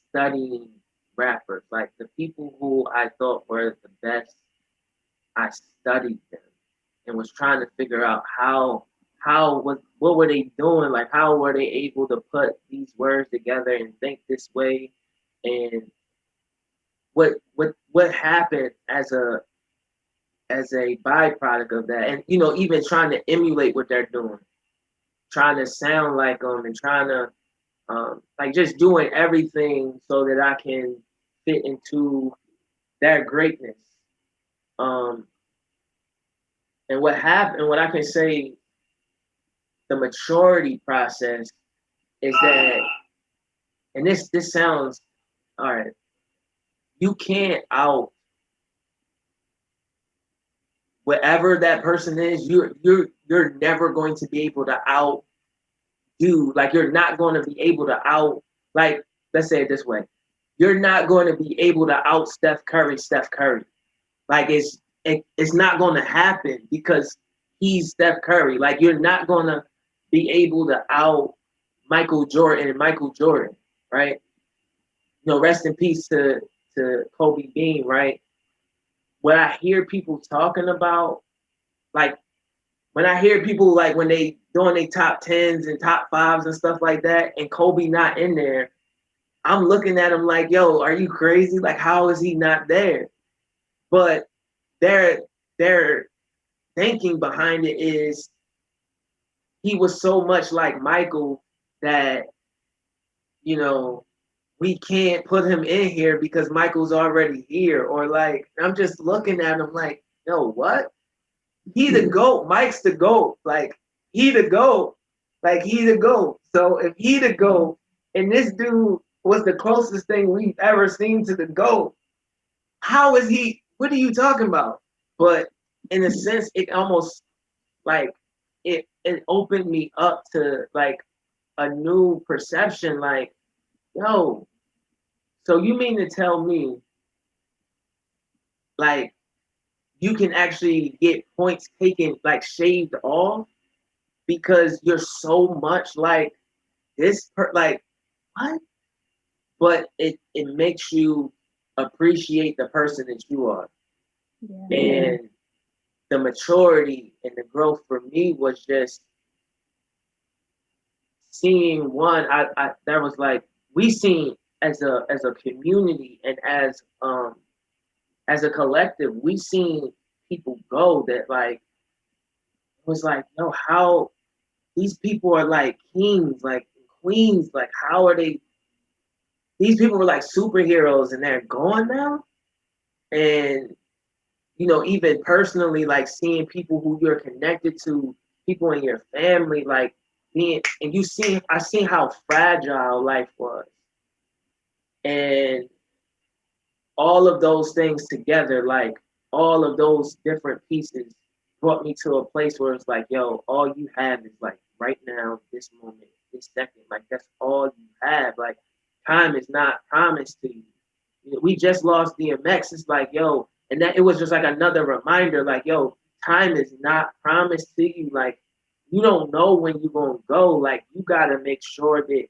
studying rappers, like the people who I thought were the best. I studied them and was trying to figure out what were they doing, like how were they able to put these words together and think this way, and what happened as a byproduct of that, and even trying to emulate what they're doing, trying to sound like them, and trying to like just doing everything so that I can fit into their greatness. Um, and what happened, what I can say, the maturity process is that, and this sounds all right. You can't out whatever that person is. You're never going to be able to outdo. Like you're not going to be able to out. Like let's say it this way, you're not going to be able to out Steph Curry. Steph Curry. Like it's not going to happen because he's Steph Curry. Like you're not going to be able to out Michael Jordan and Michael Jordan, right? Rest in peace to Kobe Bean, right? What I hear people talking about, like when I hear people like when they doing their top tens and top fives and stuff like that, and Kobe not in there, I'm looking at him like, yo, are you crazy? Like, how is he not there? But their thinking behind it is he was so much like Michael that you know we can't put him in here because Michael's already here. Or like I'm just looking at him like, yo, what? He the GOAT. Mike's the GOAT. Like he the GOAT. Like he the GOAT. So if he the GOAT and this dude was the closest thing we've ever seen to the GOAT, how is he? What are you talking about? But in a sense, it almost like it opened me up to like a new perception. Like, yo, so you mean to tell me like you can actually get points taken like shaved off because you're so much like like what? But it makes you appreciate the person that you are. Yeah. And the maturity and the growth for me was just seeing one. I there was like we seen as a community and as a collective, we seen people go that like was like, yo, how these people are like kings, like queens, like how are they? These people were like superheroes and they're gone now. And even personally, like seeing people who you're connected to, people in your family, like being, and I seen how fragile life was, and all of those things together, like all of those different pieces, brought me to a place where it's like, yo, all you have is like right now, this moment, this second, like that's all you have. Like time is not promised to you. We just lost DMX. It's like, yo, and that it was just like another reminder, like, yo, time is not promised to you. Like, you don't know when you're gonna go. Like, you gotta make sure that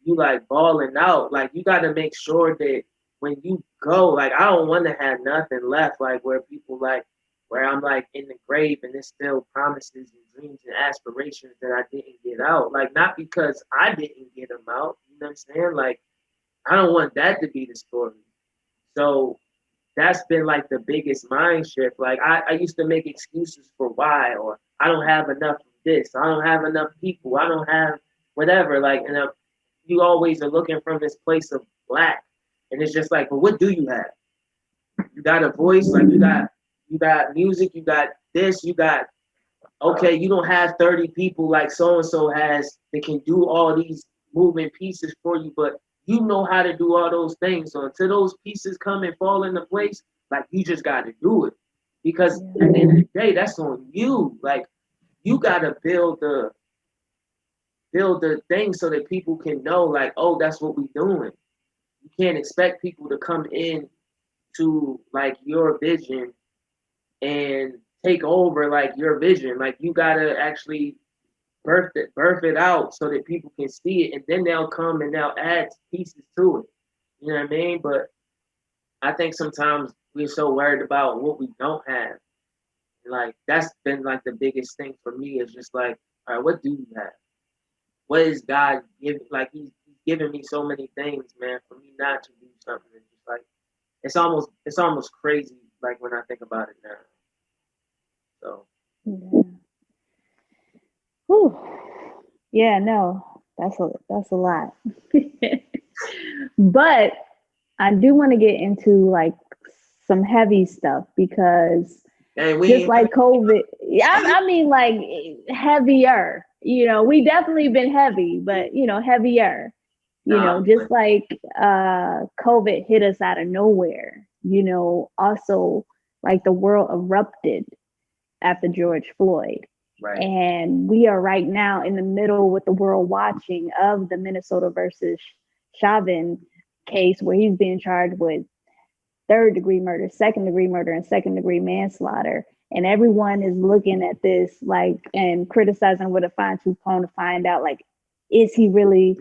you like balling out. Like, you gotta make sure that when you go, like, I don't want to have nothing left. Like, where people like, where I'm like in the grave and there's still promises and dreams and aspirations that I didn't get out. Like, not because I didn't get them out. You know what I'm saying? Like, I don't want that to be the story. So that's been like the biggest mind shift. Like I used to make excuses for why, or I don't have enough of this, I don't have enough people, I don't have whatever. Like, and you always are looking from this place of lack, and it's just like, but what do you have? You got a voice, like you got music, you got this, you got okay, you don't have 30 people like so and so has that can do all these moving pieces for you, but you know how to do all those things. So until those pieces come and fall into place, like you just got to do it. Because at the end of the day, that's on you. Like you got to build the thing so that people can know, like, oh, that's what we doing. You can't expect people to come in to like your vision and take over like your vision. Like you gotta actually birth it out so that people can see it, and then they'll come and they'll add pieces to it. You know what I mean? But I think sometimes we're so worried about what we don't have. Like that's been like the biggest thing for me is just like, all right, what do you have? What is God giving? Like he's giving me so many things, man, for me not to do something. It's just like it's almost crazy. Like when I think about it now. So Yeah. Whew. Yeah, no, that's a lot. But I do want to get into like some heavy stuff because and just we like COVID, yeah, I mean like heavier. We definitely been heavy, but heavier. nah, Just like COVID hit us out of nowhere. Also like the world erupted after George Floyd. right, And we are right now in the middle with the world watching of the Minnesota versus Chauvin case where he's being charged with third-degree murder, second-degree murder, and second-degree manslaughter. And everyone is looking at this like and criticizing with a fine-tooth comb to find out like, is he really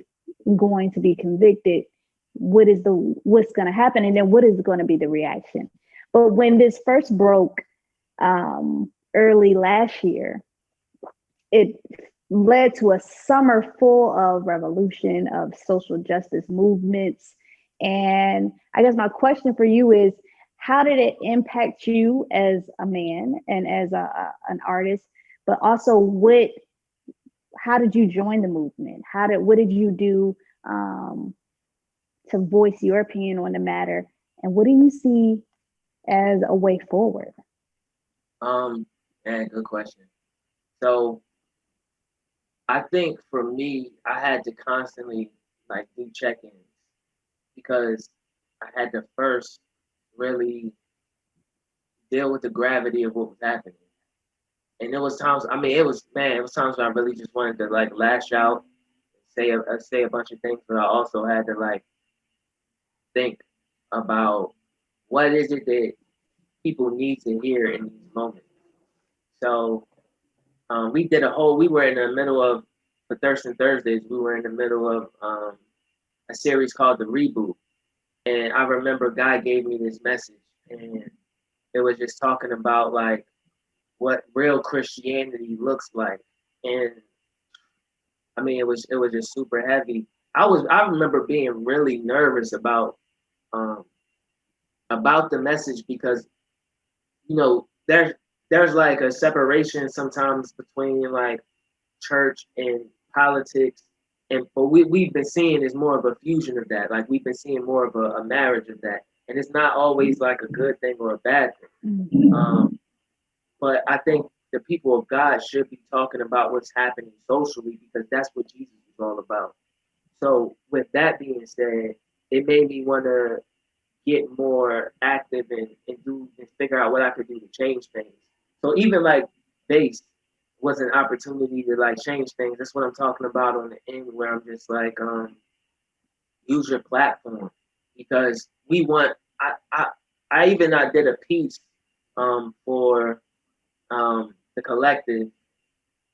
going to be convicted? What's going to happen? And then what is going to be the reaction? But when this first broke early last year, it led to a summer full of revolution, of social justice movements. And I guess my question for you is, how did it impact you as a man and as an artist? But also, how did you join the movement? What did you do to voice your opinion on the matter? And what do you see as a way forward? man, good question. So I think for me, I had to constantly like do check-ins because I had to first really deal with the gravity of what was happening. And there was times, I mean, it was times when I really just wanted to like lash out, say a bunch of things, but I also had to like think about what is it that people need to hear in these moments. So we were in the middle of, for Thurston Thursdays, we were in the middle of a series called The Reboot. And I remember God gave me this message, and it was just talking about like what real Christianity looks like. And I mean, it was just super heavy. I remember being really nervous um, about the message because there's like a separation sometimes between like church and politics, and but we've been seeing is more of a fusion of that. Like we've been seeing more of a marriage of that, and it's not always like a good thing or a bad thing. But I think the people of God should be talking about what's happening socially because that's what Jesus is all about. So with that being said, it made me want to get more active and figure out what I could do to change things. So even like bass was an opportunity to like change things. That's what I'm talking about on the end where I'm just like use your platform because we want I even I did a piece for the collective,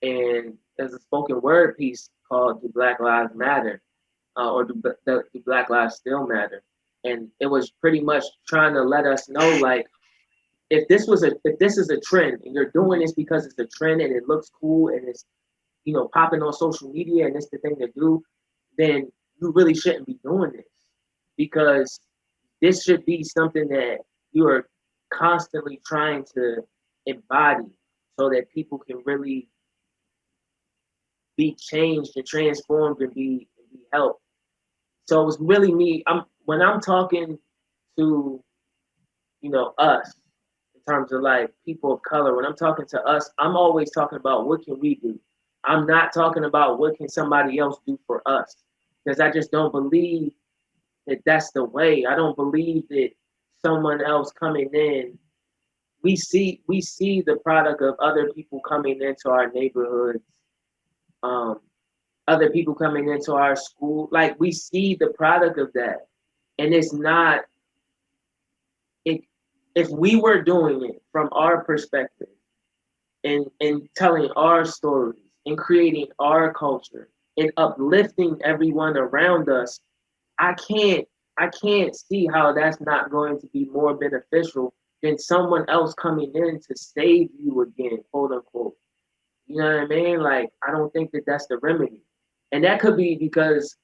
and there's a spoken word piece called "Do Black Lives Matter?" Or do Black Lives Still Matter? And it was pretty much trying to let us know, like, if this is a trend, and you're doing this because it's a trend and it looks cool and it's popping on social media and it's the thing to do, then you really shouldn't be doing this because this should be something that you are constantly trying to embody so that people can really be changed and transformed and be helped. So it was really me. When I'm talking to us, in terms of like people of color. When I'm talking to us, I'm always talking about what can we do. I'm not talking about what can somebody else do for us, because I just don't believe that that's the way. I don't believe that someone else coming in. We see the product of other people coming into our neighborhoods, um, other people coming into our school. Like we see the product of that, and it's not. It, if we were doing it from our perspective and telling our stories and creating our culture and uplifting everyone around us, I can't I can't see how that's not going to be more beneficial than someone else coming in to save you again, quote unquote. You know what I mean? Like I don't think that that's the remedy, and that could be because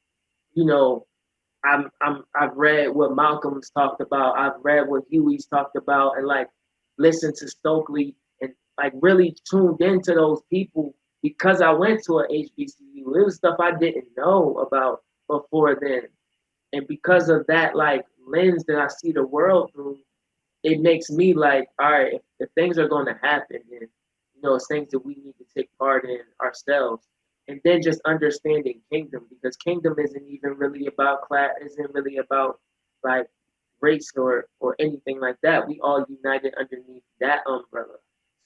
you know I've read what Malcolm's talked about. I've read what Huey's talked about, and like listened to Stokely, and like really tuned into those people because I went to a HBCU. It was stuff I didn't know about before then, and because of that like lens that I see the world through, it makes me like, all right, if things are going to happen, then it's things that we need to take part in ourselves, and then just understanding kingdom, because kingdom isn't even really about class, isn't really about like race or anything like that. We all united underneath that umbrella.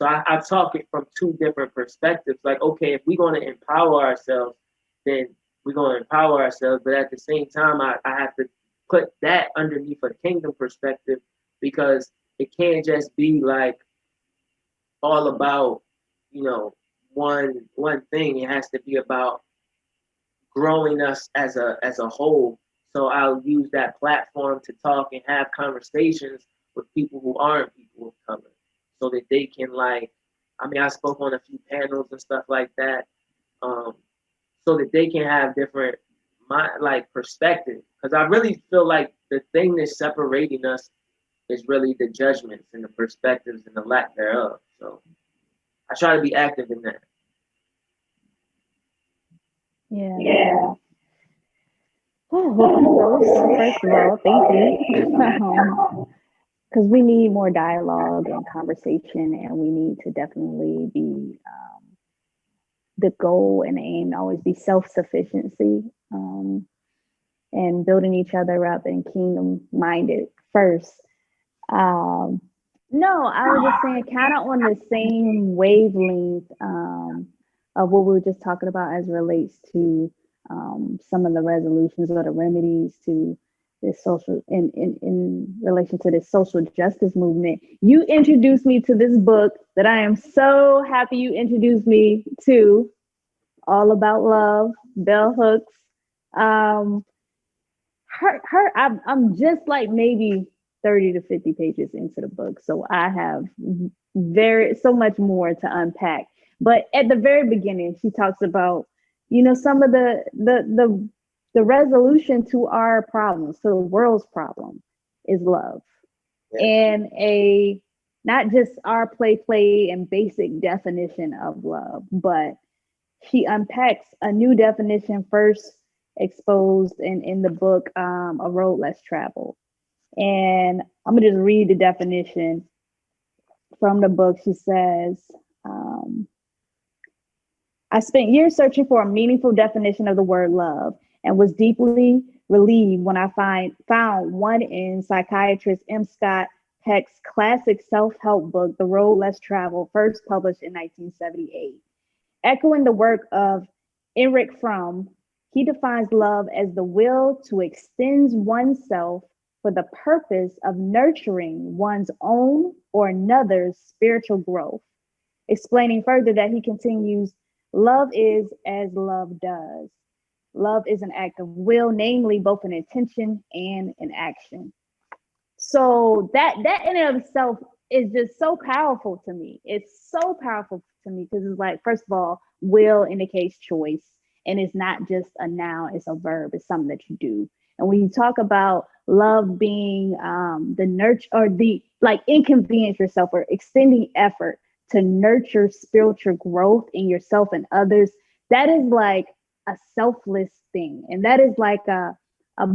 So I talk it from two different perspectives. Like, okay, if we're going to empower ourselves, then we're going to empower ourselves, but at the same time, I have to put that underneath a kingdom perspective, because it can't just be like all about you know one thing. It has to be about growing us as a whole. So I'll use that platform to talk and have conversations with people who aren't people of color, so that they can like. I mean, I spoke on a few panels and stuff like that, um, so that they can have different like perspectives. Because I really feel like the thing that's separating us is really the judgments and the perspectives and the lack thereof. So I try to be active in that. Yeah. Oh, well, kudos, first of all, thank you. Because we need more dialogue and conversation, and we need to definitely be the goal and aim always be self-sufficiency, and building each other up and kingdom minded first. Um, no, I was just saying, kind of on the same wavelength of what we were just talking about as relates to some of the resolutions or the remedies to this social in relation to this social justice movement. You introduced me to this book that I am so happy you introduced me to, All About Love, Bell Hooks. Um, I'm just like maybe 30 to 50 pages into the book, so I have very so much more to unpack. But at the very beginning, she talks about some of the resolution to our problems, to the world's problem, is love. Yeah. And a not just our play and basic definition of love, but she unpacks a new definition first exposed in the book, A Road Less Traveled. And I'm going to just read the definition from the book. She says, I spent years searching for a meaningful definition of the word love and was deeply relieved when I found one in psychiatrist M. Scott Peck's classic self-help book, The Road Less Traveled, first published in 1978. Echoing the work of Erich Fromm, he defines love as the will to extend oneself for the purpose of nurturing one's own or another's spiritual growth. Explaining further that he continues, love is as love does. Love is an act of will, namely both an intention and an action. So that in and of itself is just so powerful to me. It's so powerful to me because it's like, first of all, will indicates choice, and it's not just a noun, it's a verb, it's something that you do. And when you talk about love being the nurture or the like inconvenience yourself or extending effort to nurture spiritual growth in yourself and others, that is like a selfless thing. And that is like a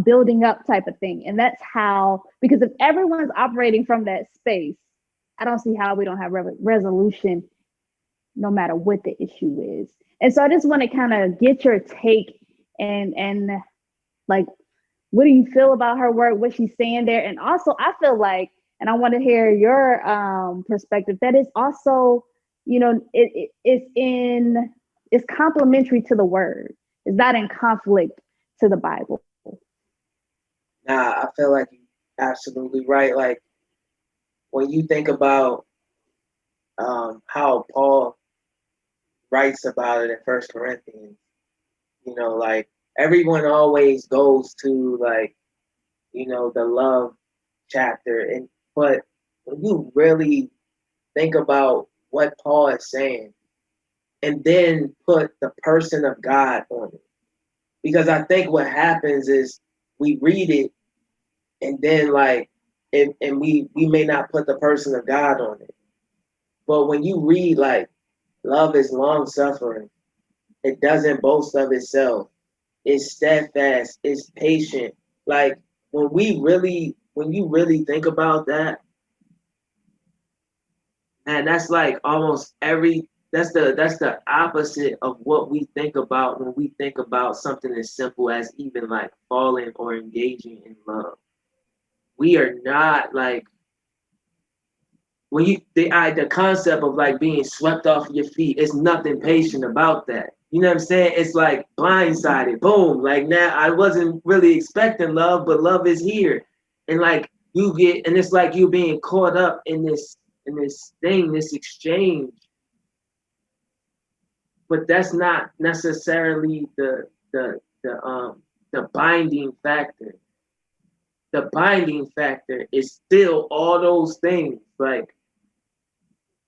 building up type of thing. And that's how, because if everyone's operating from that space, I don't see how we don't have resolution no matter what the issue is. And so I just want to kind of get your take and like, what do you feel about her work, what she's saying there? And also I feel like, and I want to hear your perspective, that is also, it's complementary to the word. It's not in conflict to the Bible. Nah, I feel like you're absolutely right. Like when you think about how Paul writes about it in First Corinthians, like everyone always goes to like, the love chapter, but when you really think about what Paul is saying, and then put the person of God on it, because I think what happens is we read it and then like, and we may not put the person of God on it, but when you read like love is long suffering, it doesn't boast of itself, it's steadfast, it's patient. Like when you really think about that, and that's like almost every that's the opposite of what we think about when we think about something as simple as even like falling or engaging in love. We are not like when you the concept of like being swept off your feet, it's nothing patient about that. You know what I'm saying? It's like blindsided, boom. Like now I wasn't really expecting love, but love is here. And like and it's like you being caught up in this thing, this exchange. But that's not necessarily the binding factor. The binding factor is still all those things. Like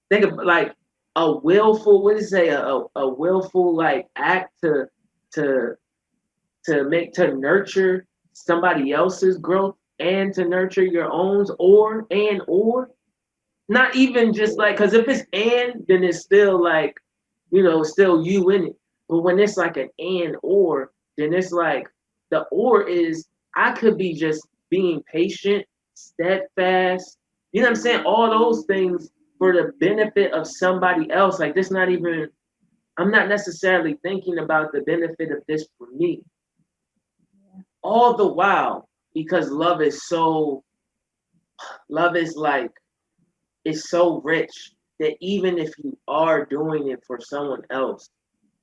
think of like a willful, what is it say, a willful like act to to nurture somebody else's growth and to nurture your own, or not even just like, because if it's then it's still like, still you in it. But when it's like an and or, then it's like the or is I could be just being patient, steadfast, you know what I'm saying? All those things for the benefit of somebody else. Like this not even, I'm not necessarily thinking about the benefit of this for me. All the while, because love is like, it's so rich that even if you are doing it for someone else,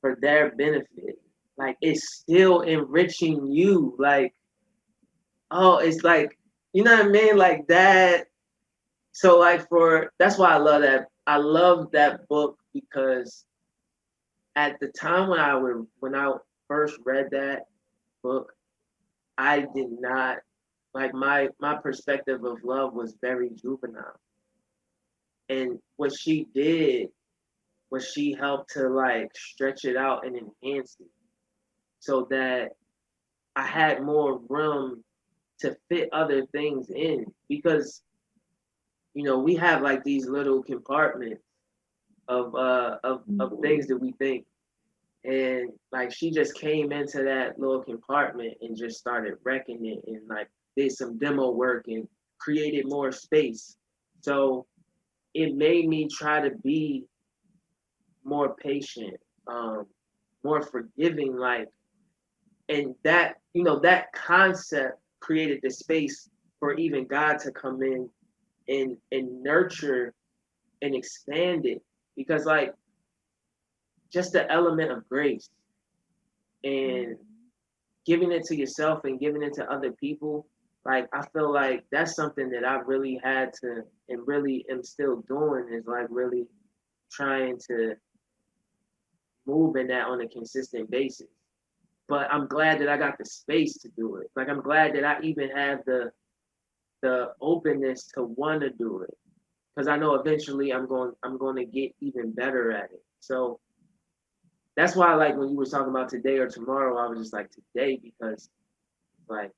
for their benefit, like it's still enriching you. Like, oh, it's like, you know what I mean? Like that. So like that's why I love that. I love that book because at the time when I first read that book, I did not like my perspective of love was very juvenile. And what she did was she helped to like stretch it out and enhance it so that I had more room to fit other things in, because we have like these little compartments of things that we think, and like she just came into that little compartment and just started wrecking it and like did some demo work and created more space. So it made me try to be more patient, um, more forgiving, like, and that that concept created the space for even God to come in and nurture and expand it, because like just the element of grace and giving it to yourself and giving it to other people, like I feel like that's something that I really had to and really am still doing, is like really trying to move in that on a consistent basis. But I'm glad that I got the space to do it. Like I'm glad that I even have the openness to want to do it, because I know eventually I'm going to get even better at it. So that's why, like when you were talking about today or tomorrow, I was just like today, because like,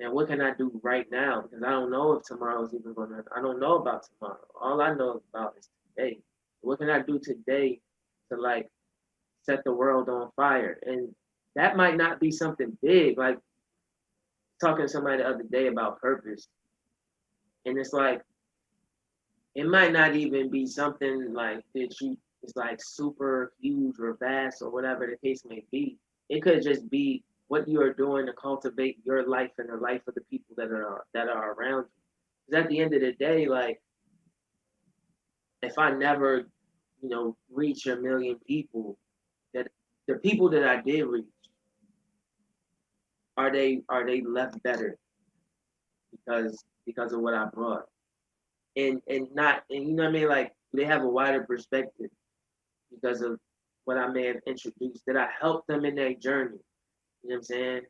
man, what can I do right now? Because I don't know if tomorrow's even gonna. I don't know about tomorrow. All I know about is today. What can I do today to like set the world on fire? And that might not be something big. Like talking to somebody the other day about purpose, and it's like it might not even be something like that you is like super huge or vast or whatever the case may be. It could just be what you are doing to cultivate your life and the life of the people that are around you. Because at the end of the day, like if I never, reach a million people, that the people that I did reach, are they left better because of what I brought? And not and you know what I mean? Like they have a wider perspective because of what I may have introduced. That I helped them in their journey. You know what I'm saying?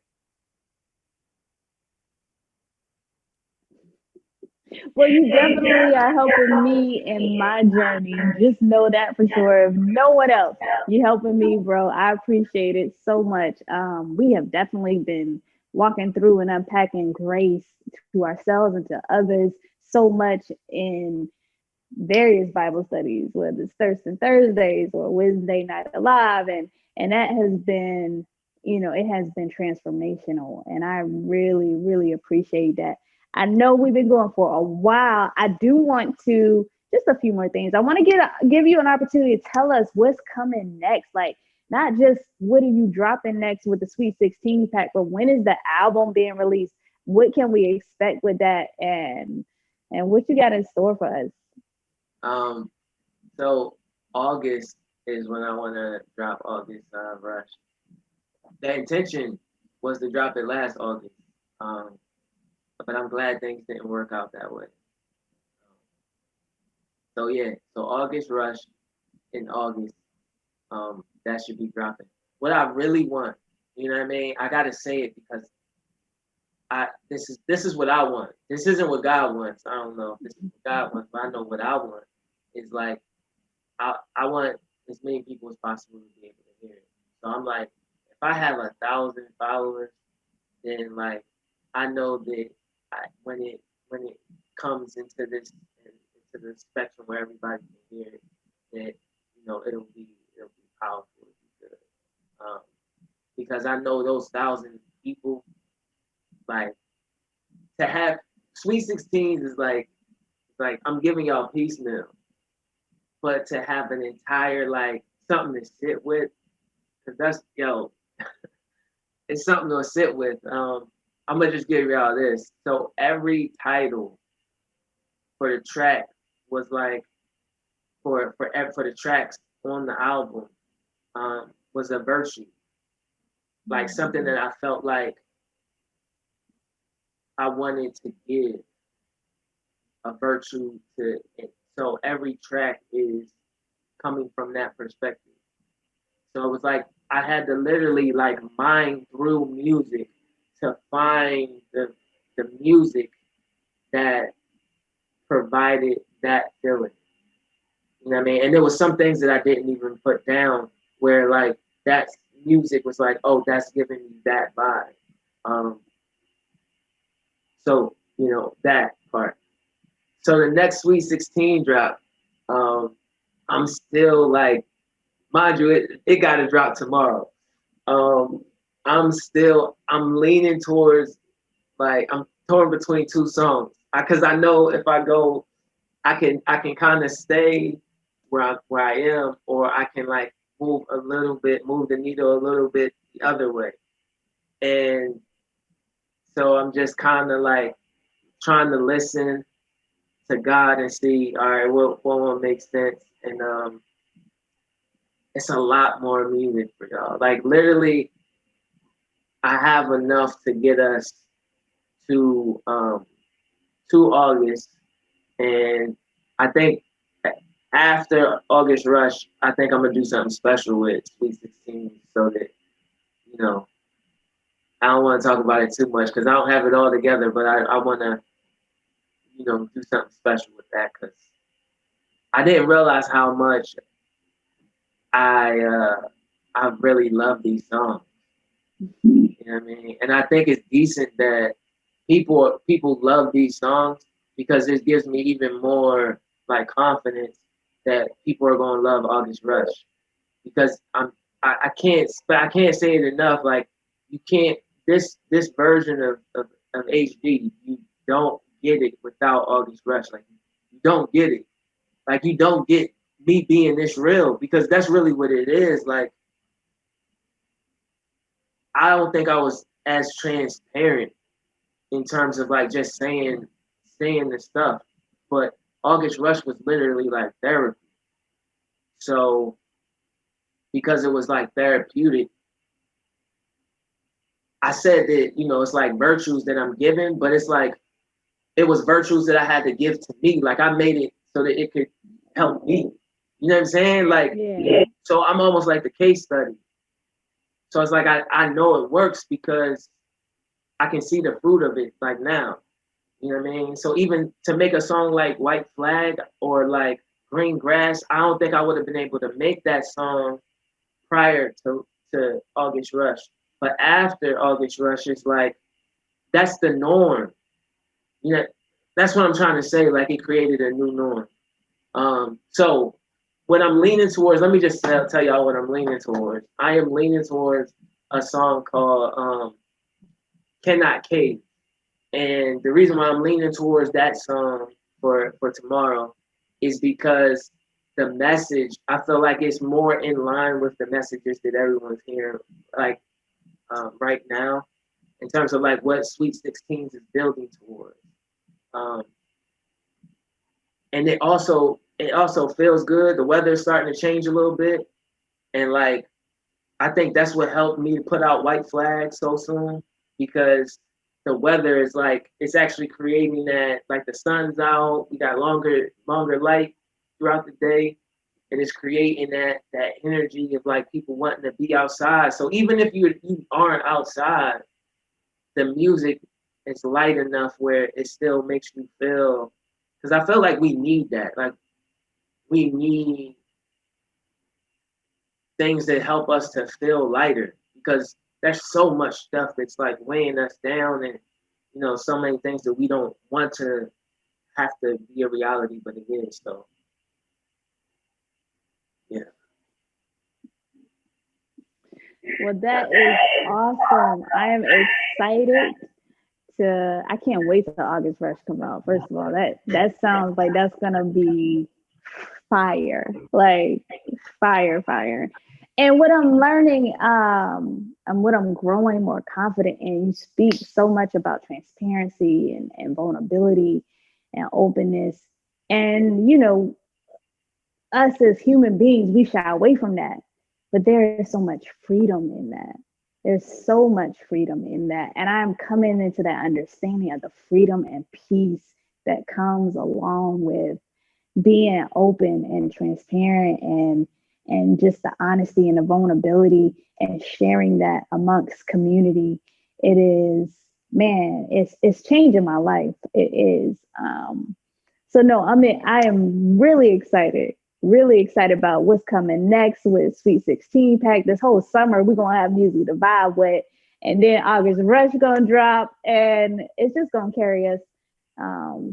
Well, you definitely are helping me in my journey. Just know that for sure. If no one else, you helping me, bro. I appreciate it so much. We have definitely been walking through and unpacking grace to ourselves and to others so much in various Bible studies, whether it's Thursday Thursdays or Wednesday Night Alive, and that has been, it has been transformational, and I really, really appreciate that. I know we've been going for a while. I do want to just a few more things. I want to give you an opportunity to tell us what's coming next, like not just what are you dropping next with the Sweet 16 pack, but when is the album being released? What can we expect with that, and what you got in store for us? Um, so August is when I want to drop August Rush. The intention was to drop it last August, um, but I'm glad things didn't work out that way. So yeah, so August Rush in August, that should be dropping. What I really want, you know what I mean? I gotta say it because this is what I want. This isn't what God wants. I don't know if this is what God wants, but I know what I want is like I want as many people as possible to be able to hear it. So I'm like, if I have 1,000 followers, then like I know that when it comes into this into the spectrum where everybody can hear it, that it'll be powerful, it'll be good. Because I know those 1,000 people, like to have Sweet 16s is like I'm giving y'all piecemeal, but to have an entire like something to sit with, cause that's it's something to sit with. I'm gonna just give y'all this. So every title for the track was like for the tracks on the album was a virtue, like something that I felt like I wanted to give a virtue to it. So every track is coming from that perspective. So it was like I had to literally like mine through music to find the music that provided that feeling. You know what I mean? And there was some things that I didn't even put down where like that music was like, oh, that's giving me that vibe. Um, so that part. So the next Sweet 16 drop, I'm still like, mind you, it got to drop tomorrow. Um, I'm leaning towards like I'm torn between two songs because I know if I go, I can kind of stay where I am, or I can like move a little bit, move the needle a little bit the other way, and so I'm just kind of like trying to listen to God and see, all right, what one makes sense, and it's a lot more music for y'all. Like literally, I have enough to get us to um, to August, and I think after August Rush, I think I'm gonna do something special with Sweet 16, so that you know I don't want to talk about it too much because I don't have it all together, but I want to do something special with that because I didn't realize how much I I really love these songs. You know what I mean? And I think it's decent that people love these songs because it gives me even more like confidence that people are gonna love August Rush because I can't say it enough. Like you can't this version of HD, you don't get it without August Rush. Like you don't get it. Like you don't get me being this real, because that's really what it is. Like I don't think I was as transparent in terms of like just saying the stuff. But August Rush was literally like therapy. So because it was like therapeutic, I said that, you know, it's like virtues that I'm giving, but it's like it was virtues that I had to give to me. Like I made it so that it could help me. You know what I'm saying? Like, Yeah. so I'm almost like the case study. So it's like I know it works because I can see the fruit of it like now. You know what I mean? So even to make a song like White Flag or like Green Grass, I don't think I would have been able to make that song prior to August Rush. But after August Rush, it's like that's the norm. You know, that's what I'm trying to say. Like it created a new norm. So what I'm leaning towards, let me just tell y'all what I'm leaning towards. I am leaning towards a song called Cannot Cave. And the reason why I'm leaning towards that song for tomorrow is because the message, I feel like it's more in line with the messages that everyone's hearing, like right now, in terms of like what Sweet 16s is building towards. Um, and it also feels good. The weather's starting to change a little bit, and like I think that's what helped me put out White Flag so soon, because the weather is like it's actually creating that, like the sun's out, we got longer light throughout the day, and it's creating that energy of like people wanting to be outside. So even if you aren't outside, the music is light enough where it still makes you feel, because I feel like we need that. Like we need things that help us to feel lighter, because there's so much stuff that's like weighing us down, and you know, so many things that we don't want to have to be a reality, but it is. So yeah. Well, that is awesome. I am excited I can't wait till August Rush come out. First of all, that sounds like that's gonna be fire. Like fire. And what I'm learning, and what I'm growing more confident in, you speak so much about transparency and vulnerability and openness. And, you know, us as human beings, we shy away from that. But there is so much freedom in that. There's so much freedom in that. And I'm coming into that understanding of the freedom and peace that comes along with being open and transparent and just the honesty and the vulnerability and sharing that amongst community. It is, man, it's changing my life. It is. So no, I am really excited about what's coming next with Sweet 16 pack. This whole summer we're gonna have music to vibe with, and then August Rush gonna drop, and it's just gonna carry us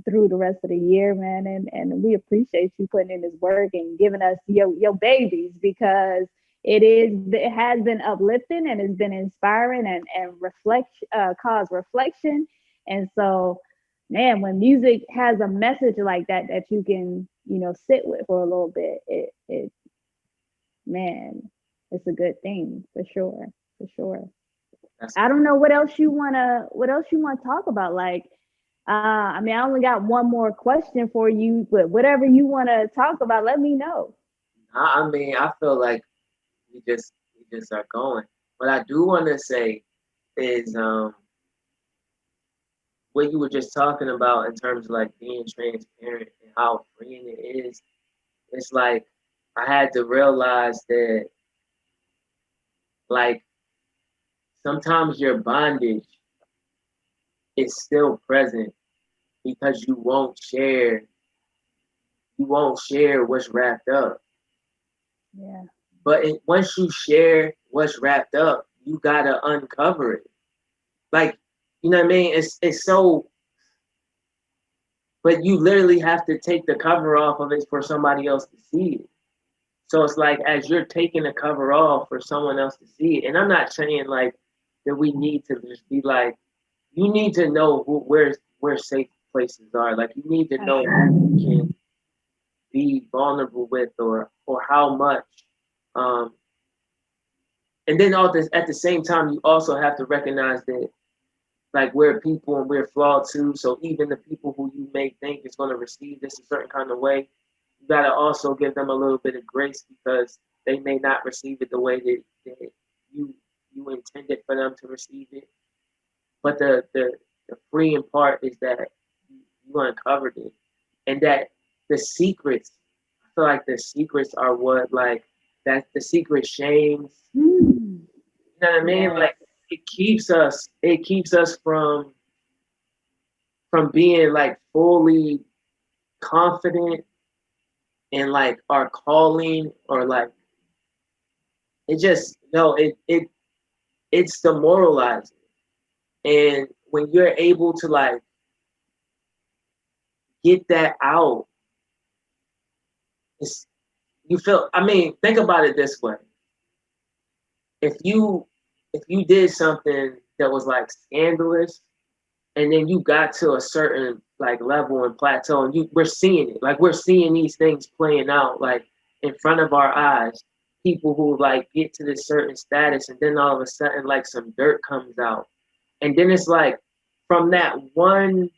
through the rest of the year, man. And we appreciate you putting in this work and giving us your babies, because it has been uplifting and it's been inspiring and cause reflection. And so, man, when music has a message like that you can, you know, sit with for a little bit, it man, it's a good thing for sure. For sure. I don't know what else you wanna talk about. Like, I mean, I only got one more question for you, but whatever you want to talk about, let me know. I mean, I feel like we just are going. What I do want to say is what you were just talking about in terms of like being transparent and how freeing it is. It's like I had to realize that like sometimes your bondage is still present because you won't share what's wrapped up. Yeah. But once you share what's wrapped up, you gotta uncover it. Like, you know what I mean? It's so, but you literally have to take the cover off of it for somebody else to see it. So it's like as you're taking the cover off for someone else to see it, and I'm not saying like that we need to just be like, you need to know where safe places are. Like you need to know who can be vulnerable with, or how much. Um, and then all this at the same time, you also have to recognize that like we're people and we're flawed too. So even the people who you may think is going to receive this a certain kind of way, you got to also give them a little bit of grace because they may not receive it the way that you you intended for them to receive it. But the freeing part is that you uncovered it, and that the secrets. I feel like the secrets are what like that the secret shames. Mm. You know what I mean? Yes. Like it keeps us from being like fully confident in like our calling, or like it just no it's demoralizing. And when you're able to like get that out, it's you feel, I mean, think about it this way. If you did something that was like scandalous, and then you got to a certain like level and plateau, and we're seeing it, like we're seeing these things playing out like in front of our eyes, people who like get to this certain status, and then all of a sudden like some dirt comes out, and then it's like from that one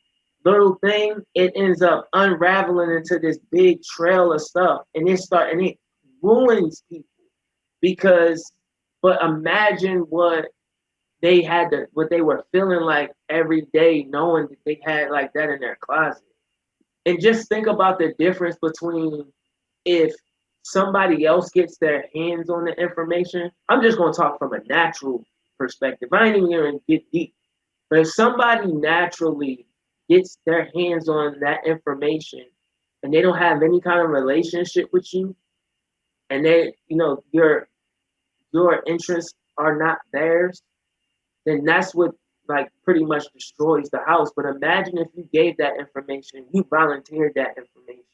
little thing it ends up unraveling into this big trail of stuff, and it ruins people because, but imagine what they were feeling like every day, knowing that they had like that in their closet. And just think about the difference between if somebody else gets their hands on the information. I'm just going to talk from a natural perspective. I ain't even going to get deep. But if somebody naturally gets their hands on that information and they don't have any kind of relationship with you, and they, your interests are not theirs, then that's what like pretty much destroys the house. But imagine if you gave that information, you volunteered that information.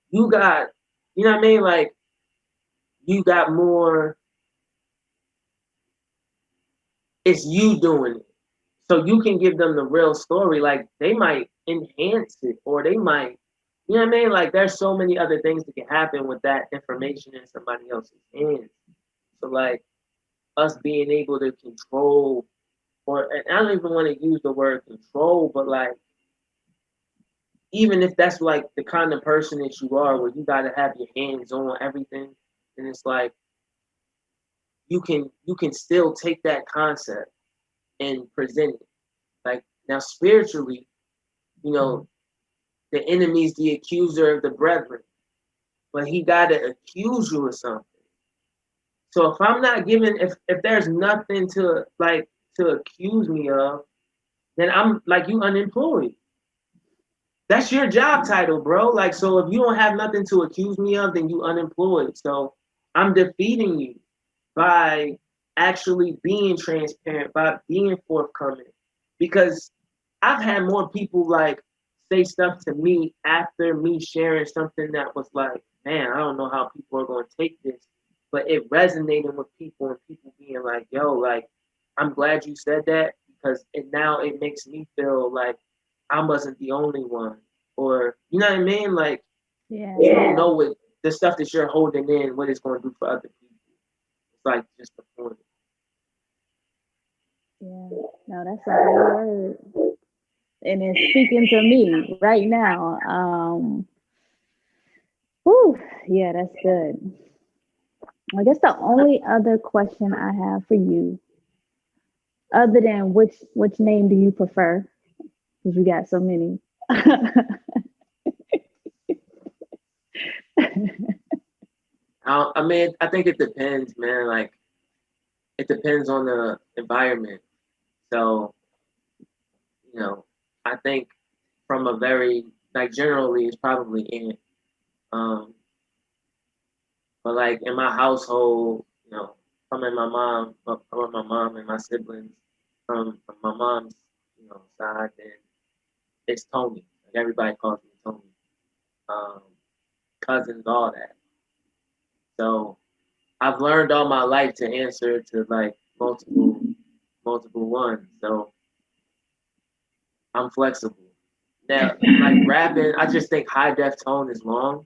You got, you know what I mean? Like you got more, it's you doing it. So you can give them the real story. Like they might enhance it, or they might, you know what I mean? Like there's so many other things that can happen with that information in somebody else's hands. So like us being able to control, or and I don't even want to use the word control, but like even if that's like the kind of person that you are, where you gotta have your hands on everything, and it's like you can still take that concept and present it. Like now spiritually, you know, the enemy's the accuser of the brethren, but he gotta accuse you of something. So if I'm not given, if there's nothing to like to accuse me of, then I'm like you unemployed. That's your job title, bro. Like, so if you don't have nothing to accuse me of, then you unemployed. So I'm defeating you by actually being transparent, by being forthcoming. Because I've had more people like say stuff to me after me sharing something that was like, man, I don't know how people are going to take this. But it resonated with people, and people being like, yo, like, I'm glad you said that because now it makes me feel like I wasn't the only one. Or, you know what I mean? Like, Yeah. you don't know what the stuff that you're holding in, what it's going to do for other people. It's like just the point. Yeah. No, that's a good word. And it's speaking to me right now. Whew, yeah, that's good. I guess the only other question I have for you, other than which name do you prefer? Because you got so many. I mean, I think it depends, man. Like, it depends on the environment. So, you know, I think from a very, like, generally, it's probably in. Um, but like in my household, I'm in my mom, I'm with my mom and my siblings from my mom's, side, then it's Tony. Like everybody calls me Tony. Um, cousins, all that. So I've learned all my life to answer to like multiple ones. So I'm flexible. Now, like rapping, I just think HiDefTone is long.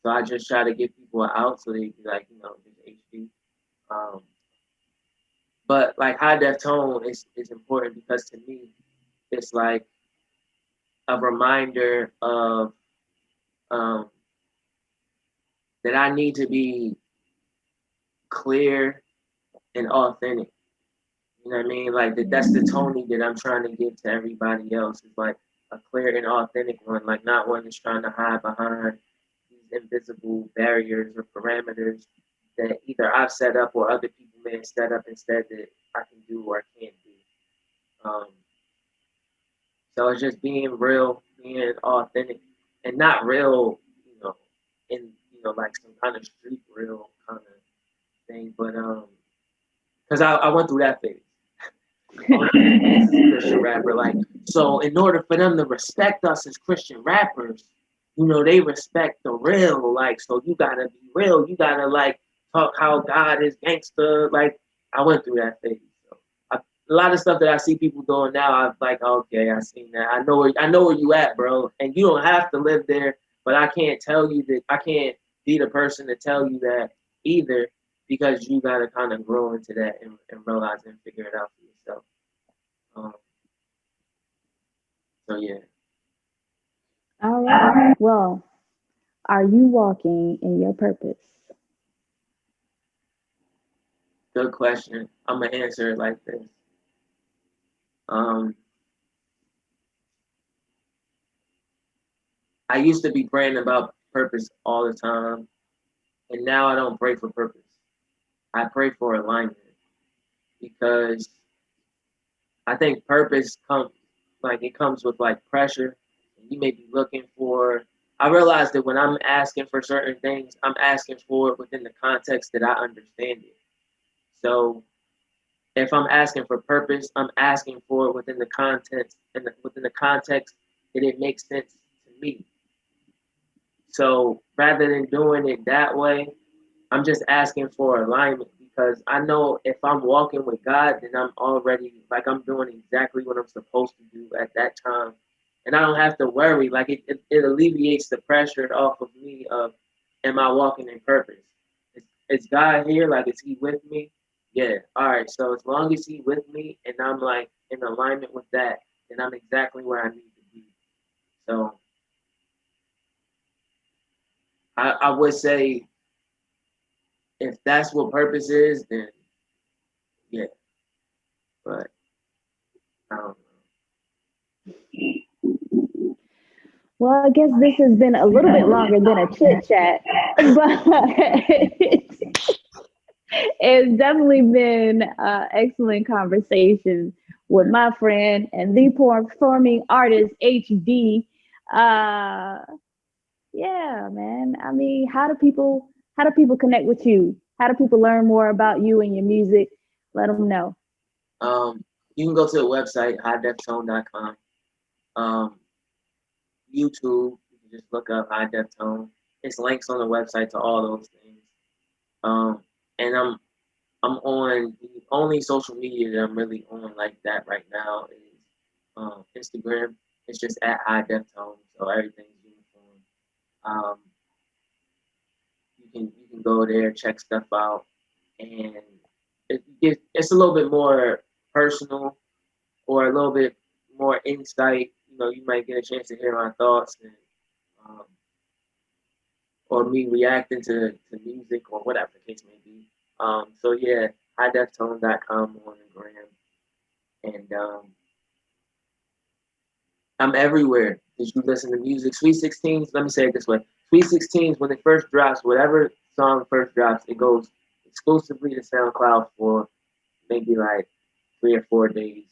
So I just try to give people out so they be like, just HD. Um, but like HiDefTone is important because to me, it's like a reminder of um, that I need to be clear and authentic. You know what I mean? Like that's the Tony that I'm trying to give to everybody else. It's like a clear and authentic one, like not one that's trying to hide behind these invisible barriers or parameters that either I've set up or other people may have set up instead that I can do or I can't do. So it's just being real, being authentic, and not real, in like some kind of street real kind of thing. But because I went through that phase. As a Christian rapper, like so, in order for them to respect us as Christian rappers, they respect the real. Like, so you gotta be real. You gotta like talk how God is gangster. Like, I went through that phase. So a lot of stuff that I see people doing now, I'm like, okay, I seen that. I know where you at, bro. And you don't have to live there, but I can't tell you that. I can't be the person to tell you that either, because you gotta kind of grow into that and realize and figure it out for yourself. Um, so yeah, All right. Well, are you walking in your purpose? good question. I'm gonna answer it like this. Um, I used to be praying about purpose all the time, and now I don't pray for purpose. I pray for alignment because I think purpose comes with like pressure. And you may be looking for. I realize that when I'm asking for certain things, I'm asking for it within the context that I understand it. So if I'm asking for purpose, I'm asking for it within the context and within the context that it makes sense to me. So rather than doing it that way, I'm just asking for alignment because I know if I'm walking with God, then I'm already like I'm doing exactly what I'm supposed to do at that time, and I don't have to worry. Like it alleviates the pressure off of me of, am I walking in purpose? Is God here? Like, is He with me? Yeah. All right. So as long as He with me and I'm like in alignment with that, then I'm exactly where I need to be. So I would say if that's what purpose is, then yeah. But I don't Well, I guess this has been a little bit longer than a chit chat, but it's definitely been an excellent conversation with my friend and the performing artist HD. Uh, yeah, man. I mean, how do people connect with you? How do people learn more about you and your music? Let them know. know. You can go to the website HiDefTone.com. Um, YouTube, you can just look up HiDefTone. It's links on the website to all those things. And I'm on the only social media that I'm really on like that right now is Instagram. It's just at HiDefTone, so everything's uniform. Um, you can go there, check stuff out, and it's a little bit more personal or a little bit more insight. You might get a chance to hear my thoughts and um, or me reacting to music or whatever the case may be. So yeah, HiDefTone.com on the gram, and I'm everywhere. Did you listen to music? Sweet 16s. Let me say it this way: Sweet 16s, when it first drops, whatever song first drops, it goes exclusively to SoundCloud for maybe like 3 or 4 days,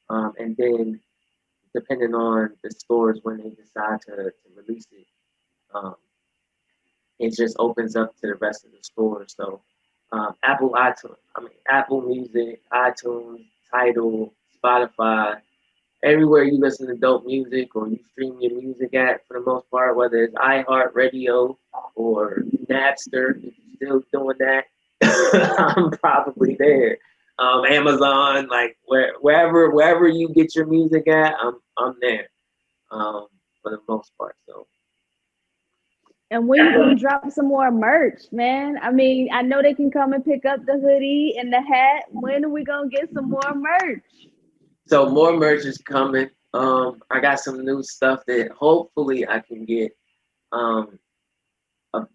and then depending on the stores when they decide to release it, um, it just opens up to the rest of the stores. So Apple Music, iTunes, Tidal, Spotify, everywhere you listen to dope music or you stream your music at, for the most part, whether it's iHeartRadio or Napster, if you're still doing that, I'm probably there. Amazon, like wherever you get your music at, I'm there for the most part. So And when you gonna drop some more merch, man? I mean, I know they can come and pick up the hoodie and the hat. When are we gonna get some more merch? So more merch is coming. I got some new stuff that hopefully I can get um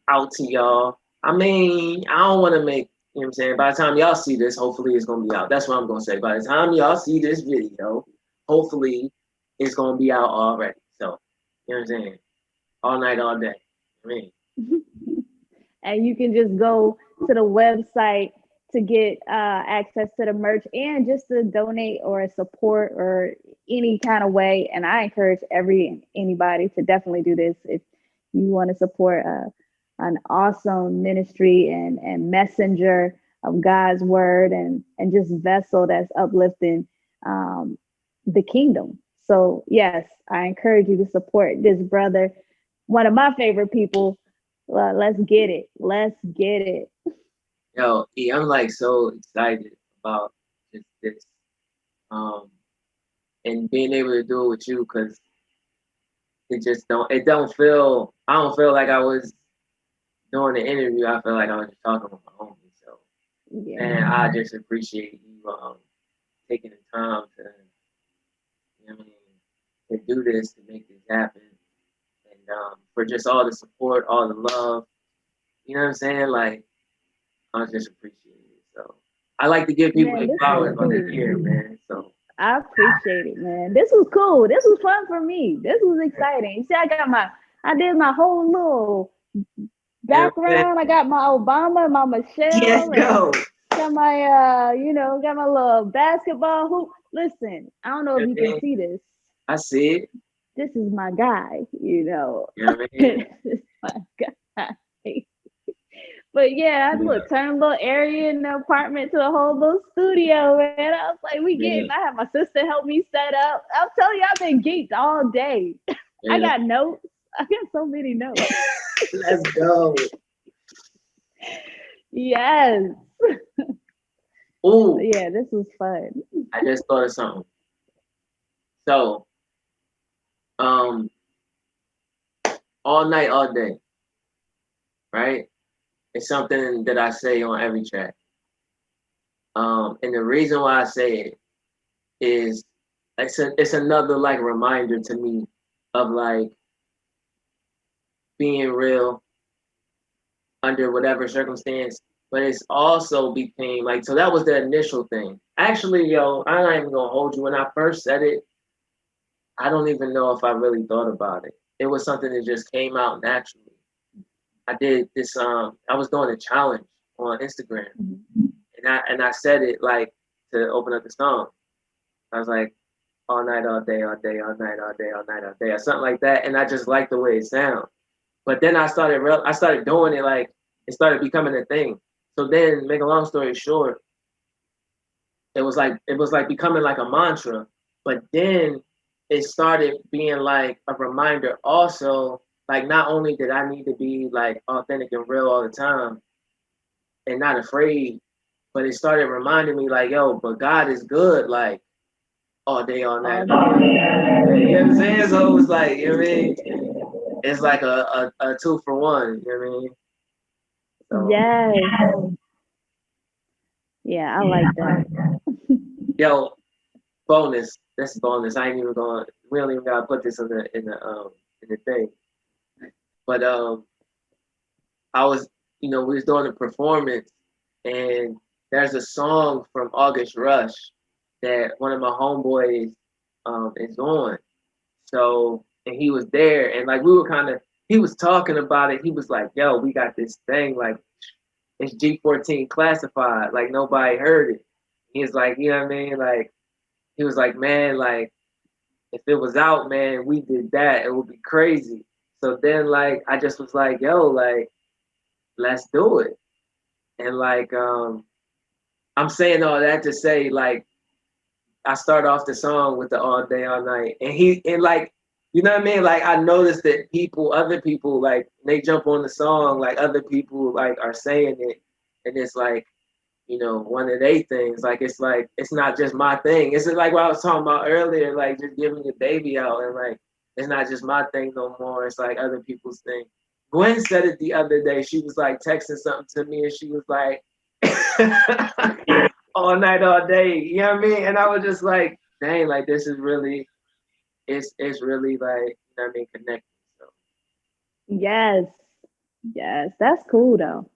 out to y'all. I mean, I don't want to make, you know what I'm saying? By the time y'all see this, hopefully it's going to be out. That's what I'm going to say. By the time y'all see this video, hopefully it's going to be out already. So, you know what I'm saying? All night, all day. I mean, And you can just go to the website to get access to the merch and just to donate or support or any kind of way. And I encourage anybody to definitely do this if you want to support an awesome ministry and messenger of God's word and just vessel that's uplifting the kingdom. So yes, I encourage you to support this brother, one of my favorite people. Let's get it. Let's get it. yo, I'm like so excited about just this. Um, and being able to do it with you because I don't feel like I was doing the interview. I feel like I was just talking with my homie. So, Yeah. and I just appreciate you taking the time to, you know what I mean, to do this, to make this happen, and for just all the support, all the love. You know what I'm saying? Like, I just appreciate it. So, I like to give people Man, their this was flowers when they're cool. here, man. So, I appreciate it, man. This was cool. This was fun for me. This was exciting. You see, I did my whole little you know what I'm saying? background. I got my Obama, my Yes, Michelle, and go. got my got my little basketball hoop. Listen, I don't know You if know you what I can mean? see this. I see it. This is my guy, you know. You know what I mean? This is my guy. But yeah, I look, turn a little area in the apartment to a whole little studio, man. I was like, we getting. Yeah, I had my sister help me set up. I'll tell you, I've been geeked all day. I yeah. got notes. I got so many notes. Let's go. Yes. Ooh, Yeah, this was fun. I just thought of something. So, um, all night, all day, right? It's something that I say on every track. And the reason why I say it is it's another like reminder to me of like being real under whatever circumstance. But it's also became like so that was the initial thing. Actually, yo, I'm not even gonna hold you. When I first said it, I don't even know if I really thought about it. It was something that just came out naturally. I did this. I was doing a challenge on Instagram, and I said it like to open up the song. I was like, all night, all day, all day, all night, all day, all night, all day, or something like that. And I just liked the way it sounds. But then I started doing it like it started becoming a thing. So then, make a long story short, it was like becoming like a mantra. But then it started being like a reminder also, like not only did I need to be like authentic and real all the time and not afraid, but it started reminding me like, yo, but God is good, like all day, all night. All day. You know what I'm saying? So it was like, you know what I mean? It's like a 2 for 1, you know what I mean? So Yes. Yeah, I like that. yo, bonus. That's bonus. I ain't even going we don't even gotta put this in the thing. But I was we was doing a performance and there's a song from August Rush that one of my homeboys is on. So and he was there and like we were he was talking about it. He was like, yo, we got this thing, like it's G14 classified, like nobody heard it. He's like, you know what I mean? Like he was like, man, like if it was out, man, we did that, it would be crazy. So then like I just was like, yo, like, let's do it. And like I'm saying all that to say like I start off the song with the all day, all night. And like, you know what I mean? Like I noticed that other people, like they jump on the song, like other people like are saying it. And it's like, one of they things. Like it's not just my thing. It's like what I was talking about earlier, like just giving your baby out and like it's not just my thing no more. It's like other people's thing. Gwen said it the other day. She was like texting something to me, and she was like, all night, all day. You know what I mean? And I was just like, dang, like this is really, it's really like, you know what I mean, connected. So Yes. Yes. That's cool though.